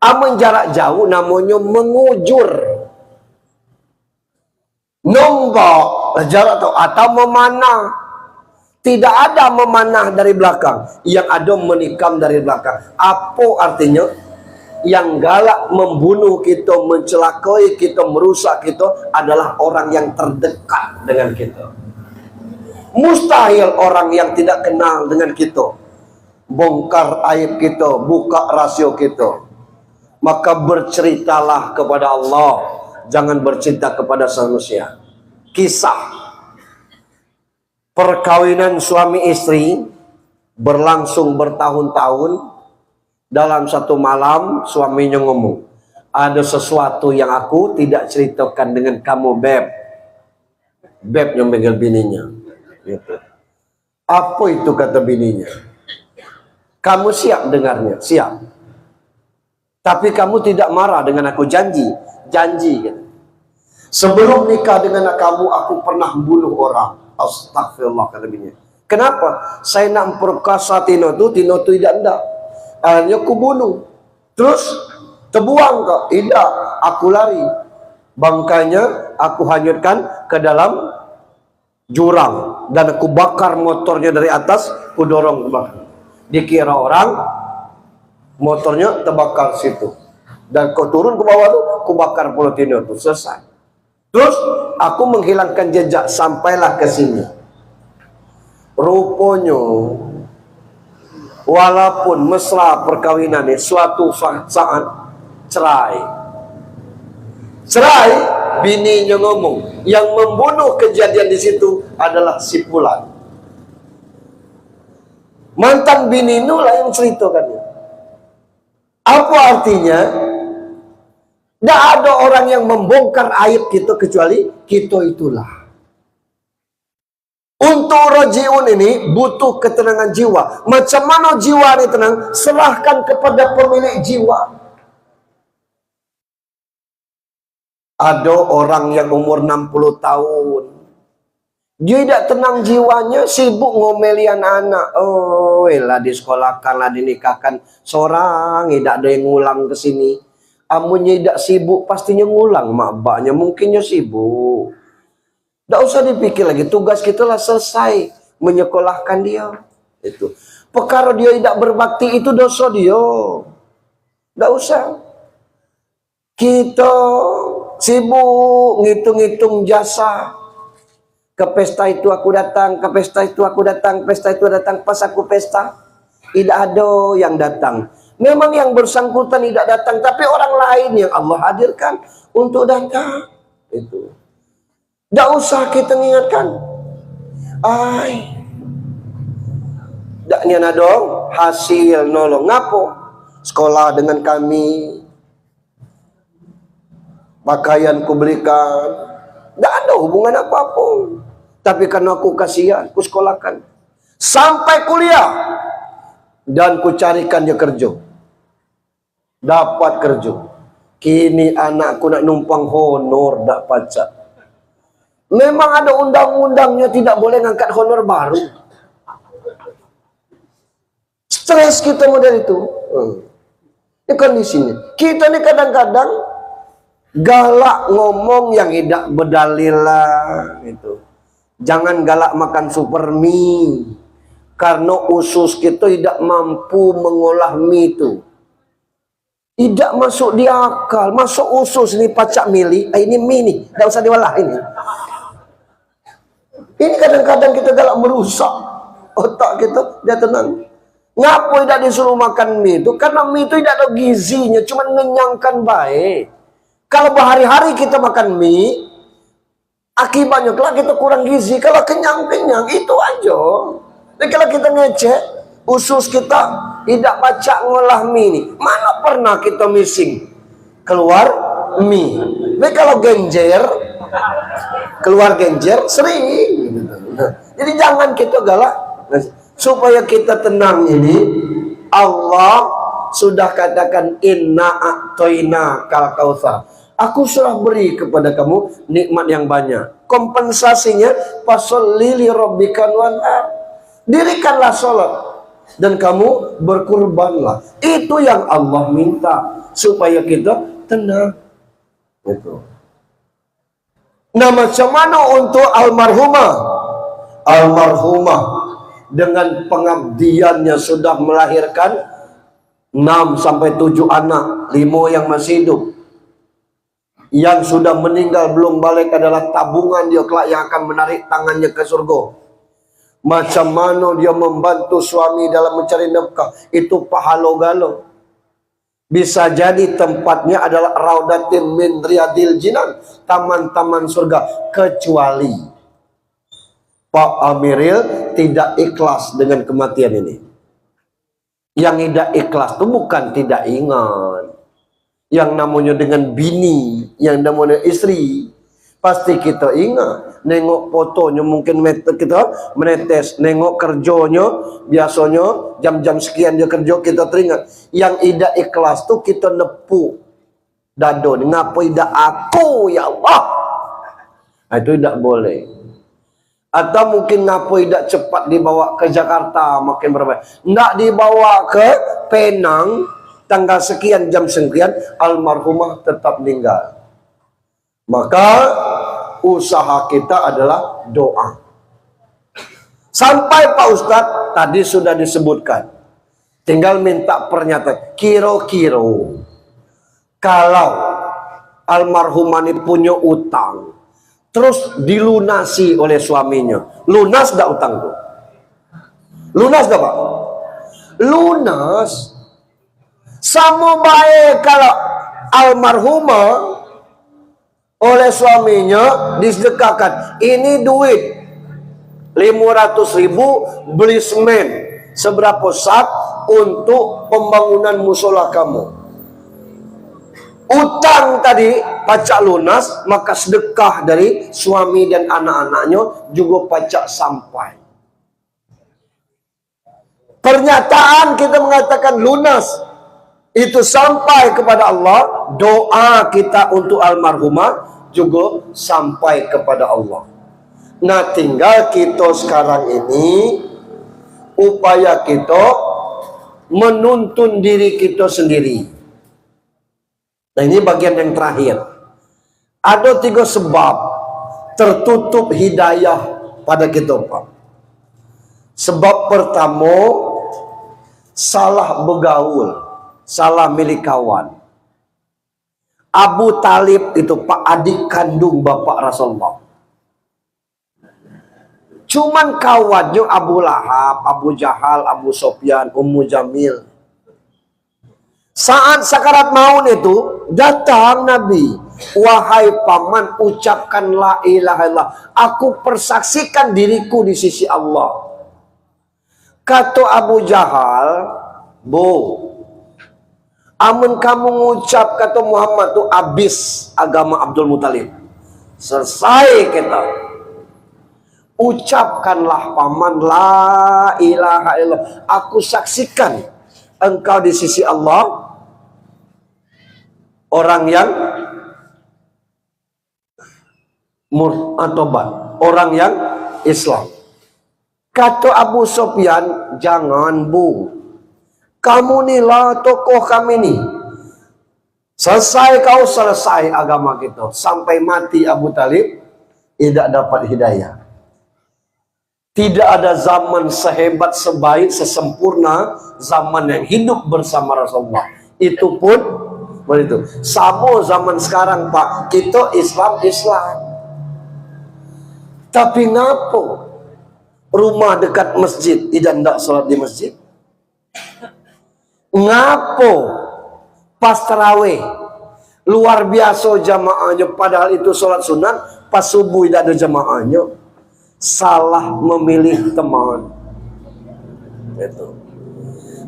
Amun jarak jauh namanya mengujur. Nombok jarak tu atau memanah. Tidak ada memanah dari belakang. Yang ada menikam dari belakang. Apa artinya? Yang galak membunuh kita, mencelakai kita, merusak kita adalah orang yang terdekat dengan kita. Mustahil orang yang tidak kenal dengan kita bongkar aib kita, buka rasio kita. Maka berceritalah kepada Allah, jangan bercerita kepada manusia. Kisah perkawinan suami istri berlangsung bertahun-tahun. Dalam satu malam suaminya ngomong, ada sesuatu yang aku tidak ceritakan dengan kamu, Beb. Beb yang panggil bininya gitu. Apa itu kata bininya? Kamu siap dengarnya? Siap. Tapi kamu tidak marah dengan aku? Janji kan? Sebelum nikah dengan kamu aku pernah bunuh orang. Astagfirullah kata bininya. Kenapa? Saya nak memperkosa Tino tu tidak ada. Akhirnya aku bunuh. Terus terbuang kok? Tidak, aku lari. Bangkainya aku hanyutkan ke dalam jurang dan aku bakar motornya dari atas, aku dorong ke belakang. Dikira orang motornya terbakar situ. Dan kau turun ke bawah tuh, aku bakar Polotino tuh, selesai. Terus aku menghilangkan jejak sampailah ke sini. Rupanya walaupun mesra perkawinan ini, suatu saat cerai. Cerai, bininya ngomong, yang membunuh kejadian di situ adalah si Fulan. Mantan bini itulah yang ceritakannya. Apa artinya? Tidak ada orang yang membongkar aib kita kecuali kita itulah. Untuk rojiun ini butuh ketenangan jiwa. Macam mana jiwa ini tenang? Serahkan kepada pemilik jiwa. Ada orang yang umur 60 tahun, dia tidak tenang jiwanya, sibuk ngomelian anak. Oh, lah disekolahkan, lah dinikahkan. Seorang tidak ada yang ngulang ke sini. Amunnya tidak sibuk, pastinya ngulang. Mak baknya mungkinnya sibuk. Tidak usah dipikir lagi. Tugas kita lah selesai menyekolahkan dia. Itu. Perkara dia tidak berbakti itu dosa dia. Tidak usah. Kita sibuk ngitung-ngitung jasa. Ke pesta itu aku datang, ke pesta itu aku datang, pesta itu datang. Pas aku pesta, tidak ada yang datang. Memang yang bersangkutan tidak datang, tapi orang lain yang Allah hadirkan untuk datang. Itu. Tidak usah kita mengingatkan. Tak niana dong hasil nolong. Ngapo? Sekolah dengan kami, pakaian ku belikan, tidak ada hubungan apapun. Tapi karena aku kasihan, ku sekolahkan sampai kuliah dan ku carikan dia kerja, dapat kerja. Kini anakku nak numpang honor dak pacak. Memang ada undang-undangnya tidak boleh ngangkat honor baru. Stres kita model itu. Ini kondisinya. Kita nih kadang-kadang galak ngomong yang tidak berdalil lah. Gitu. Jangan galak makan super mie. Karena usus kita tidak mampu mengolah mie itu. Tidak masuk di akal. Masuk usus ini pacak mili. Ini mie nih. Tidak usah diolah ini. Ini kadang-kadang kita galak merusak otak kita. Dia tenang. Ngapa tidak disuruh makan mie itu? Karena mie itu tidak ada gizinya, cuma mengenyangkan baik. Kalau berhari-hari kita makan mie, akibatnya kalau kita kurang gizi. Kalau kenyang-kenyang, itu aja. Jadi kalau kita ngecek, usus kita tidak pacak ngolah mie ini. Mana pernah kita missing keluar mie? Tapi kalau genjer, keluar genjer, sering. Jadi jangan kita galak. Supaya kita tenang ini, Allah sudah katakan inna a'toina kal kautsar. Aku sudah beri kepada kamu nikmat yang banyak. Kompensasinya fasholli li rabbikal wanhar. Dirikanlah salat dan kamu berkurbanlah. Itu yang Allah minta supaya kita tenang. Itu. Nah, macam mana untuk almarhumah? Almarhumah dengan pengabdiannya sudah melahirkan 6 sampai 7 anak, 5 yang masih hidup. Yang sudah meninggal belum balik adalah tabungan dia kelak yang akan menarik tangannya ke surga. Macam mana dia membantu suami dalam mencari nafkah, itu pahala galo. Bisa jadi tempatnya adalah raudatin min riyadil jinan, taman-taman surga, kecuali Pak Amiril tidak ikhlas dengan kematian ini. Yang tidak ikhlas itu bukan tidak ingat. Yang namanya dengan bini, yang namanya istri, pasti kita ingat. Nengok fotonya mungkin kita menetes. Nengok kerjanya, biasanya jam-jam sekian dia kerja, kita teringat. Yang tidak ikhlas tuh kita nepuk dado. Ngapa tidak aku ya Allah? Nah, itu tidak boleh. Atau mungkin ngapa tidak cepat dibawa ke Jakarta makin berapa? Tidak dibawa ke Penang tanggal sekian jam sekian, almarhumah tetap meninggal. Maka usaha kita adalah doa. Sampai Pak Ustadz tadi sudah disebutkan. Tinggal minta pernyataan. Kira-kira kalau almarhumah ini punya utang, terus dilunasi oleh suaminya. Lunas dah utang tuh? Lunas dah Pak? Lunas. Sama baik kalau almarhumah oleh suaminya disedekahkan. Ini duit 500.000 beli semen seberapa sak untuk pembangunan musola kamu. Utang tadi pacak lunas, maka sedekah dari suami dan anak-anaknya juga pacak sampai. Pernyataan kita mengatakan lunas itu sampai kepada Allah. Doa kita untuk almarhumah juga sampai kepada Allah. Nah, tinggal kita sekarang ini upaya kita menuntun diri kita sendiri. Nah, ini bagian yang terakhir. Ada 3 sebab tertutup hidayah pada kita, Pak. Sebab pertama, salah bergaul, salah milih kawan. Abu Talib itu Pak, adik kandung bapak Rasulullah. Cuman kawannya Abu Lahab, Abu Jahal, Abu Sofyan, Ummu Jamil. Saat sakarat maut itu datang Nabi, wahai paman, ucapkan la ilaha illallah, aku persaksikan diriku di sisi Allah. Kata Abu Jahal, amun kamu ngucap kata Muhammad tu habis agama Abdul Muthalib. Selesai kita. Ucapkanlah paman la ilaha illallah, aku saksikan engkau di sisi Allah orang yang murtabat, orang yang Islam. Kata Abu Sofyan, jangan kamu ni lah tokoh kami ni. Selesai kau, selesai agama kita. Sampai mati Abu Talib tidak dapat hidayah. Tidak ada zaman sehebat, sebaik, sesempurna zaman yang hidup bersama Rasulullah. Itu pun begitu. Sama zaman sekarang, Pak. Kita Islam. Tapi ngapa rumah dekat masjid tidak sholat di masjid? Ngapo pas tarawih luar biasa jamaahnya, padahal itu sholat sunat, pas subuh tidak ada jamaahnya? Salah memilih teman. Itu.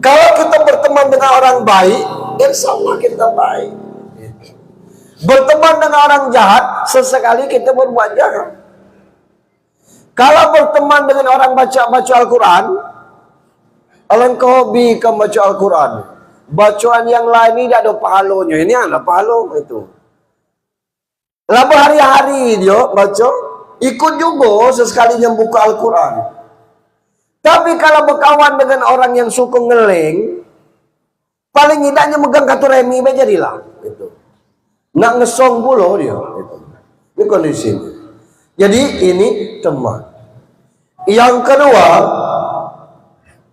Kalau kita berteman dengan orang baik, insya Allah kita baik. Berteman dengan orang jahat, sesekali kita berbuat jahat. Kalau berteman dengan orang baca Al-Quran, alangkah hobi kamu baca Al-Quran, bacaan yang lain ini tidak ada pahalanya. Ini ada pahala itu. Lalu hari-hari dia baca, ikut juga sesekali yang buka Al-Quran. Tapi kalau berkawan dengan orang yang suka ngeleng, paling tidaknya megang kartu remi jadilah. Itu. Nak ngesong pula dia. Itu. Ini kondisi. Jadi ini teman. Yang kedua,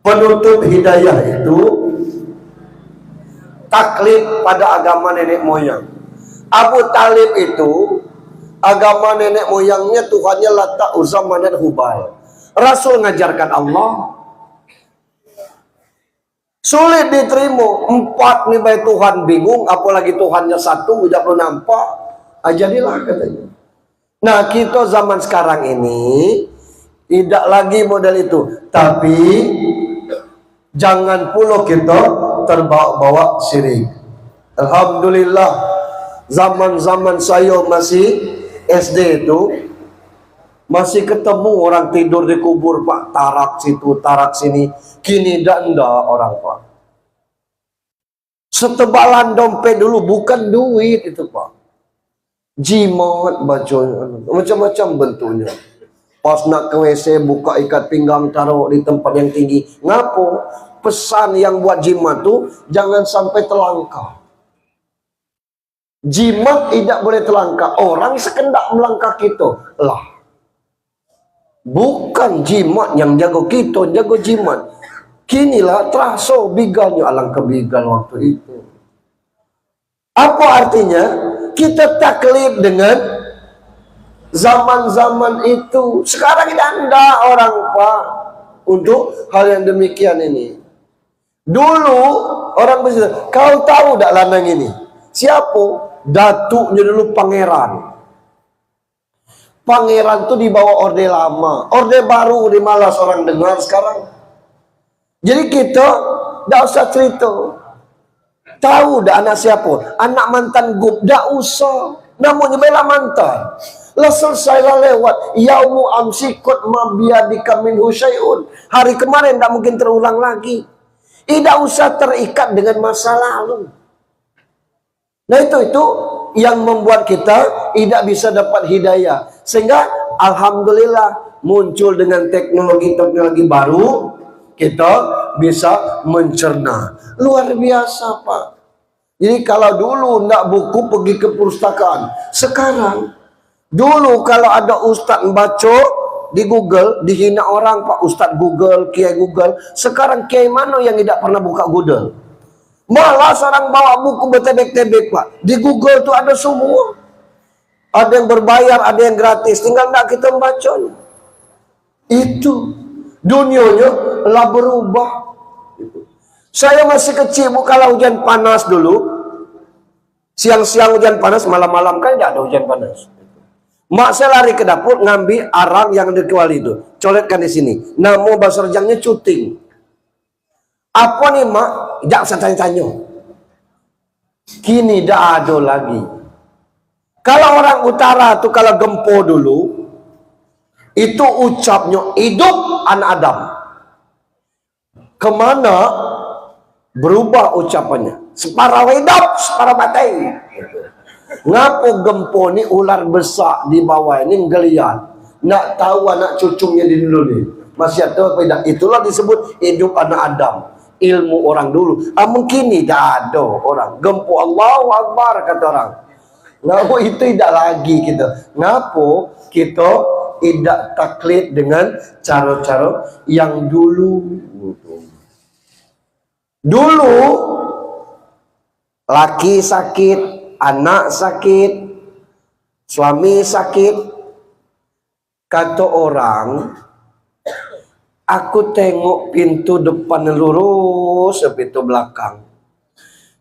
penutup hidayah itu taklid pada agama nenek moyang. Abu Talib itu agama nenek moyangnya Tuhannya Lata, Uzza, Manat, Hubal. Rasul ngajarkan Allah. Sulit diterima. 4 nih baik Tuhan bingung, apalagi Tuhannya 1 tidak perlu nampak. Jadilah katanya. Nah, kita zaman sekarang ini tidak lagi model itu. Tapi jangan pula kita terbawa-bawa syirik. Alhamdulillah, zaman-zaman saya masih SD itu masih ketemu orang tidur di kubur, Pak. Tarak situ, tarak sini. Kini dah orang, Pak. Setebalan dompet dulu, bukan duit itu, Pak. Jimat bacanya, macam-macam bentuknya. Pas nak ke WC, buka ikat pinggang, taruh di tempat yang tinggi. Ngapo? Pesan yang buat jimat tuh jangan sampai terlangkah. Jimat tidak boleh terlangkah. Orang sekendak melangkah kita lah. Bukan jimat yang jaga kita, jaga jimat. Kinilah terasa bigalnya, alangkah bigal waktu itu. Apa artinya? Kita taklid dengan zaman-zaman itu. Sekarang tidak ada orang, Pak, untuk hal yang demikian ini. Dulu orang berkata, kau tahu tak lanang ini? Siapa? Datuknya dulu pangeran. Pangeran itu dibawa orde lama. Orde baru di malas orang dengar sekarang. Jadi kita tidak usah cerita. Tahu dah anak siapa? Anak mantan gub. Tak usah. Namanya bela mantan. Lah selesai lah lewat. Yaumu amsikut mabiyadika minhu syai'un. Hari kemarin tak mungkin terulang lagi. Tidak usah terikat dengan masa lalu. Nah itu yang membuat kita tidak bisa dapat hidayah. Sehingga alhamdulillah muncul dengan teknologi-teknologi baru, kita bisa mencerna. Luar biasa, Pak. Jadi kalau dulu nak buku pergi ke perpustakaan, sekarang dulu kalau ada ustaz baca di Google dihina orang, Pak Ustaz Google, Kiai Google. Sekarang kiai mana yang tidak pernah buka Google? Malah seorang bawa buku bertebek-tebek, Pak. Di Google tuh ada semua. Ada yang berbayar, ada yang gratis. Tinggal nak kita membacanya. Itu dunianya lah berubah. Saya masih kecil, Bu, kalau hujan panas dulu, siang-siang hujan panas, malam-malam kan tidak ada hujan panas. Mak saya lari ke dapur ngambil arang yang ada kuali itu, coletkan di sini. Nama bahasa rejangnya cuting. Apa nih, Mak? Jangan saya tanya-tanya. Kini tidak ada lagi. Kalau orang utara tuh kalau gempo dulu, itu ucapnya hidup anak Adam. Kemana berubah ucapannya? Separah hidup, separah mati. Ngapo gempo ni ular besar di bawah ini geliat. Nak tahu anak cucunya di dulu ni. Masih ada apa tidak? Itulah disebut hidup anak Adam. Ilmu orang dulu. Mungkin tidak ada orang. Gempo Allahu Akbar kata orang. Ngapo itu tidak lagi kita. Ngapo kita tidak taklid dengan cara-cara yang dulu. Dulu laki sakit, anak sakit, suami sakit, kata orang, aku tengok pintu depan lurus, pintu belakang.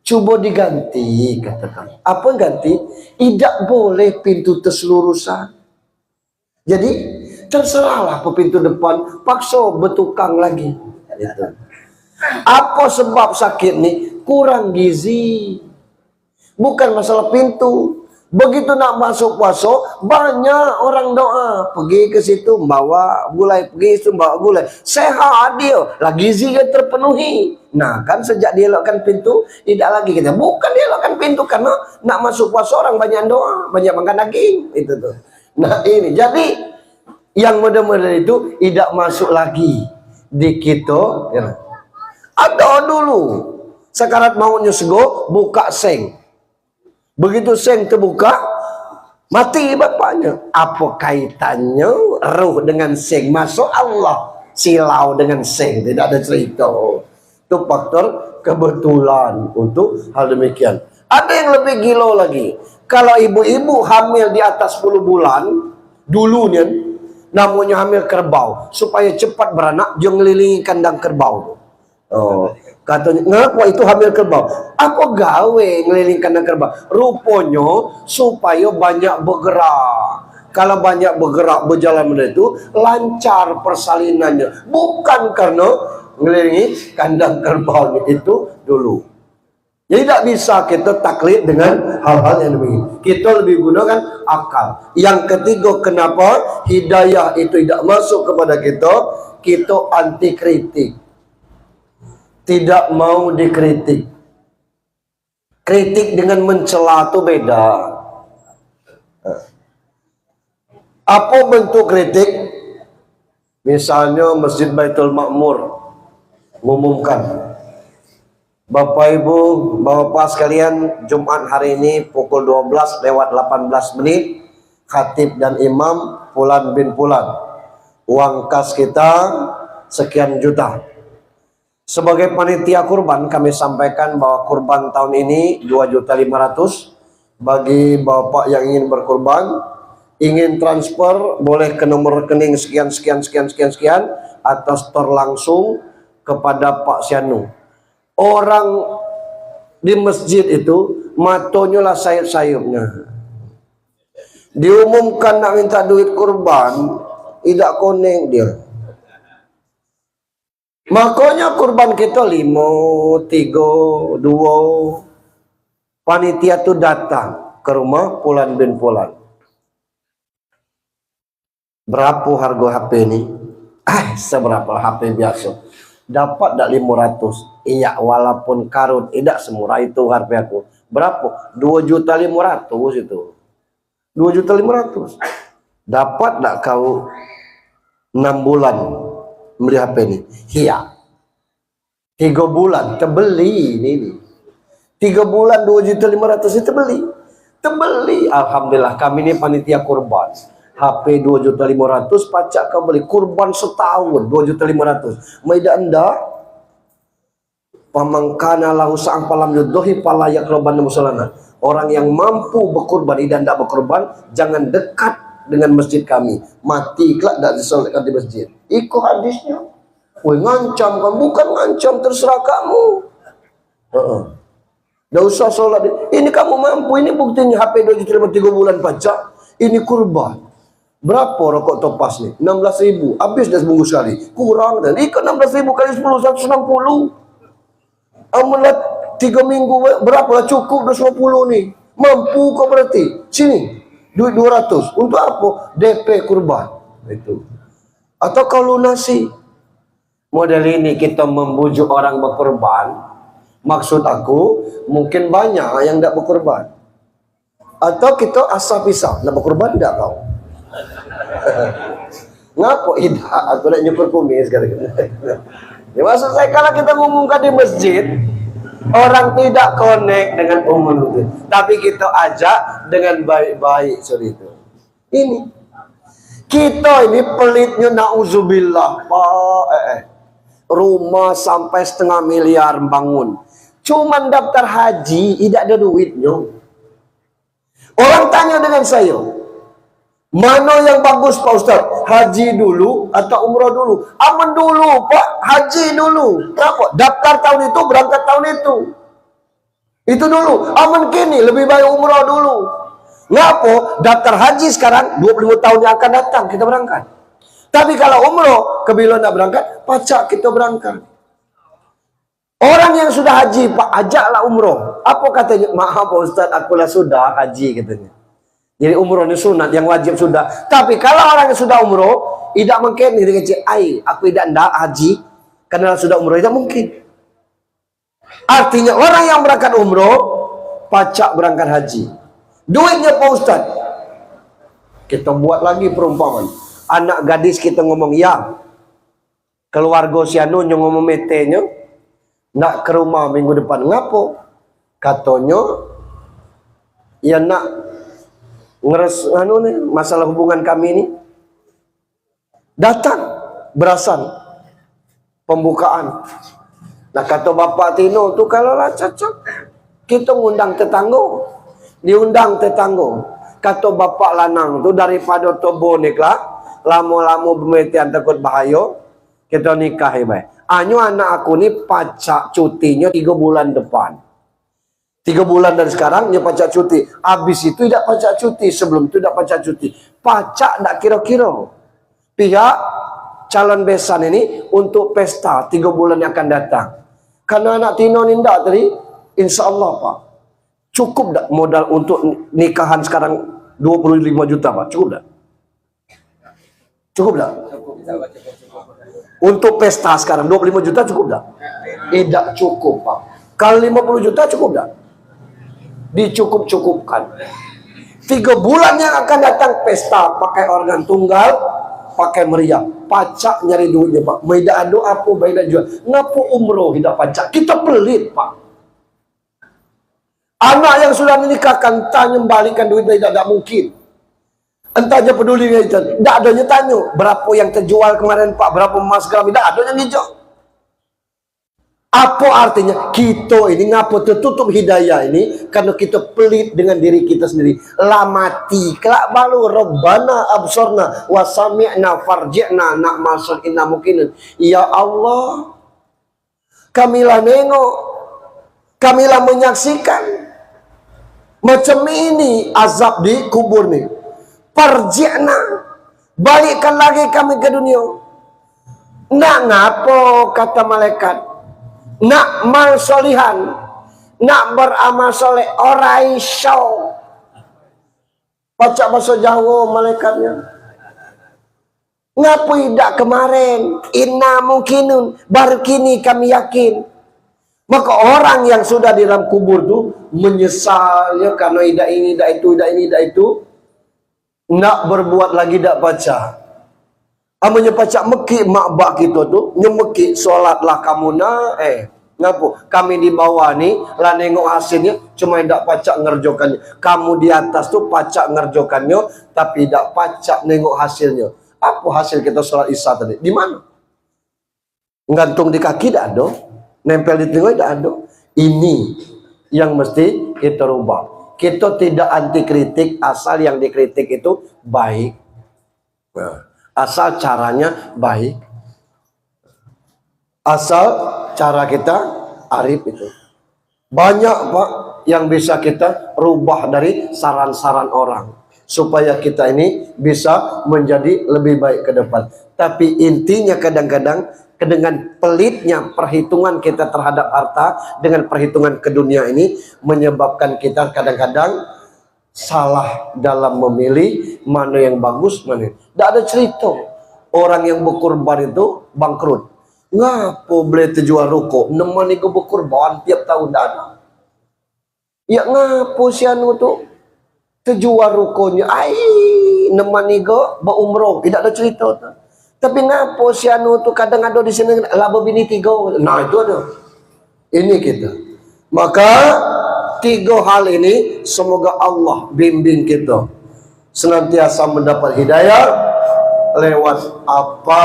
Coba diganti, katakan. Apa ganti? Tidak boleh pintu terselurusan. Jadi terserahlah ke pintu depan, paksa bertukang lagi. Itu. Apa sebab sakit nih? Kurang gizi. Bukan masalah pintu. Begitu nak masuk puasa, banyak orang doa. Pergi ke situ, bawa gulai. Pergi situ, bawa gulai. Sehat dia. Lah gizi dia terpenuhi. Nah kan sejak dia elokkan pintu, tidak lagi kita. Bukan dia elokkan pintu, karena nak masuk puasa orang banyak doa. Banyak makan daging. Itu tuh. Nah ini. Jadi, yang model-model itu tidak masuk lagi di kita. Ya. Ada dulu. Sekarat maunya sego, buka seng. Begitu seng terbuka, mati bapaknya. Apa kaitannya ruh dengan seng? Masuk Allah, silau dengan seng. Tidak ada cerita. Itu faktor kebetulan untuk hal demikian. Ada yang lebih gila lagi. Kalau ibu-ibu hamil di atas 10 bulan, dulu nih, namanya hamil kerbau. Supaya cepat beranak, dia ngelilingi kandang kerbau. Oh, katanya, ngapa itu hamil kerbau? Aku gawe ngeliling kandang kerbau. Rupanya supaya banyak bergerak. Kalau banyak bergerak berjalan itu lancar persalinannya. Bukan karena ngelilingi kandang kerbau itu dulu. Jadi tidak bisa kita taklid dengan hal-hal yang demikian. Kita lebih gunakan akal. Yang ketiga, kenapa hidayah itu tidak masuk kepada kita? Kita anti kritik. Tidak mau dikritik. Kritik dengan mencela itu beda. Apa bentuk kritik? Misalnya Masjid Baitul Makmur mengumumkan, Bapak Ibu, Bapak sekalian, Jumat hari ini pukul 12 lewat 18 menit, khatib dan imam Fulan bin Fulan. Uang kas kita sekian juta. Sebagai panitia kurban, kami sampaikan bahwa kurban tahun ini 2.500.000. Bagi bapak yang ingin berkurban, ingin transfer, boleh ke nomor rekening sekian atau store langsung kepada Pak Sianu. Orang di masjid itu matonya lah sayup-sayupnya. Diumumkan nak minta duit kurban, tidak konek dia. Makanya kurban kita 5, 3, 2. Panitia tu datang ke rumah Fulan bin Fulan. Berapa harga HP ini? Seberapa HP biasa. Dapat tak 500? Iya, walaupun karun tidak semurah itu harga aku. Berapa? 2.500.000 itu. 2.500.000. Dapat tak kau 6 bulan beli HP ini? Iya. 3 bulan terbeli ini. 3 bulan 2.500.000 itu terbeli. Alhamdulillah kami ini panitia kurban. HP 2.500.000 pacak kau beli kurban setahun 2.500.000. Maida anda pamangkana lahu sa'ang palam yuddohi palayak roban musolana. Orang yang mampu berkurban dan tidak berkurban, jangan dekat dengan masjid kami. Mati kelak tidak disolatkan di masjid. Ikut hadisnya. Woi, ngancam kan? Bukan ngancam, terserah kamu. Tidak usah solat. Ini kamu mampu, ini buktinya HP 2.3 bulan pajak. Ini kurban. Berapa rokok topas nih? 16.000. Habis dah sebungkus sekali. Kurang dan ikut 16.000 kali 10 160. Amulat 3 minggu berapa cukup 250 nih. Mampu kau berarti. Sini duit 200. Untuk apa? DP kurban. Itu. Atau kau lunasi. Model ini kita membujuk orang berkorban. Maksud aku mungkin banyak yang tidak berkorban. Atau kita asal pisah. Nak berkorban tidak kau? Ngapa? Tidak. Aku nak nyukur kumis kata-kata. Ya, maksud saya kalau kita ngumumkan di masjid, orang tidak connect dengan umum itu, tapi kita ajak dengan baik-baik. Sorry itu. Ini kita ini pelitnya nauzubillah, Pak. Rumah sampai 1,5 miliar bangun, cuman daftar haji tidak ada duitnya. Orang tanya dengan saya, mana yang bagus Pak Ustaz? Haji dulu atau umrah dulu? Aman dulu Pak, haji dulu. Kenapa? Daftar tahun itu, berangkat tahun itu. Itu dulu. Aman kini, lebih baik umrah dulu. Ngapa? Daftar haji sekarang, 25 tahun yang akan datang kita berangkat. Tapi kalau umrah, kebila nak berangkat, pacak kita berangkat. Orang yang sudah haji, Pak, ajaklah umrah. Apa katanya? Maaf Pak Ustaz, akulah sudah haji katanya. Jadi umroh ini sunat, yang wajib sudah. Tapi kalau orang yang sudah umroh, tidak mungkin dia kecil, aku tidak haji karena sudah umroh, tidak mungkin. Artinya orang yang berangkat umroh, pacak berangkat haji. Duitnya Pak Ustaz. Kita buat lagi perumpamaan. Anak gadis kita ngomong, ya. Keluarga si anu ngomong metenya, nak ke rumah minggu depan. Ngapo? Katanya, ya nak masalah hubungan kami ini datang berasan pembukaan. Nah kata Bapak Tino tuh kalau lah cocok kita ngundang tetangga, diundang tetangga. Kata Bapak Lanang tuh daripada tobonik lah lama-lama pemetian takut bahaya, kita nikah baik. Anyo anak aku nih pacak cutinya 3 bulan depan. 3 bulan dari sekarang dia pacak cuti. Habis itu tidak pacak cuti. Sebelum itu tidak pacak cuti. Pacak tidak kira-kira. Pihak calon besan ini untuk pesta 3 bulan yang akan datang. Karena anak Tino ini tidak tadi, insya Allah Pak. Cukup tidak modal untuk nikahan sekarang 25 juta Pak? Cukup tidak? Cukup tidak? Untuk pesta sekarang 25 juta cukup tidak? Tidak cukup Pak. Kalau 50 juta cukup tidak? Dicukup-cukupkan. 3 bulan yang akan datang pesta pakai organ tunggal, pakai meriah, pacak nyari duitnya Pak. Beda ado apa beda jual. Ngapa umroh tidak pacak? Kita pelit Pak. Anak yang sudah menikahkan tanya membalikan duit tidak mungkin. Entahnya peduli itu. Tidak adanya tanya berapa yang terjual kemarin Pak, berapa emas gram, tidak adanya hijau. Apa artinya? Kita ini ngapa tertutup hidayah ini? Karena kita pelit dengan diri kita sendiri. Lamati kelak balu Rabbana absorna wa sami'na farji'na nak masuk inna mungkin. Ya Allah, kamilah nengok, kamilah menyaksikan macam ini azab di kubur nih. Farji'na, balikkan lagi kami ke dunia. Nak ngapo kata malaikat? Nak mal solihan, nak beramal soleh, orai show. Baca bahasa Jawa malaikatnya. Ngapa tidak kemarin? Inna mungkinun, baru kini kami yakin. Maka orang yang sudah di dalam kubur tuh menyesalnya karena tidak ini, tidak itu, tidak ini, tidak itu. Nak berbuat lagi tak baca. Amanya pacak meki mak bak kita tu, nyemeki solatlah kamu na ngapu kami di bawah ni lah nengok hasilnya cuma tidak pacak ngerjokannya. Kamu di atas tu pacak ngerjokannya tapi tidak pacak nengok hasilnya. Apa hasil kita sholat isya tadi? Di mana? Gantung di kaki tak ada, nempel di telinga tak ada. Ini yang mesti kita rubah. Kita tidak anti kritik asal yang dikritik itu baik. Nah, asal caranya baik. Asal cara kita arif itu. Banyak Pak yang bisa kita rubah dari saran-saran orang. Supaya kita ini bisa menjadi lebih baik ke depan. Tapi intinya kadang-kadang dengan pelitnya perhitungan kita terhadap harta, dengan perhitungan ke dunia ini menyebabkan kita kadang-kadang salah dalam memilih mana yang bagus, mana. Tidak ada cerita orang yang berkurban itu bangkrut. Ngapa boleh terjual rokok? Nemani ke berkurban tiap tahun tidak ada. Ya ngapa si anu tu terjual rokoknya? Nemani ke berumroh. Tidak ada cerita tu. Tapi ngapa si anu tu kadang ada di sini laba bini 3. Nah itu ada. Ini kita. Maka 3 hal ini semoga Allah bimbing kita senantiasa mendapat hidayah lewat apa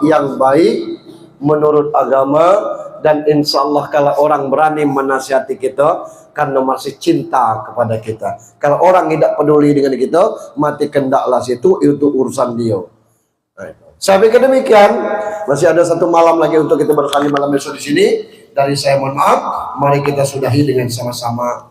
yang baik menurut agama, dan insya Allah kalau orang berani menasihati kita karena masih cinta kepada kita. Kalau orang tidak peduli dengan kita, mati kendaklah situ, itu urusan dia. Saya pikir demikian. Masih ada 1 malam lagi untuk kita bertanya malam besok di sini. Dari saya mohon maaf. Mari kita sudahi dengan sama-sama.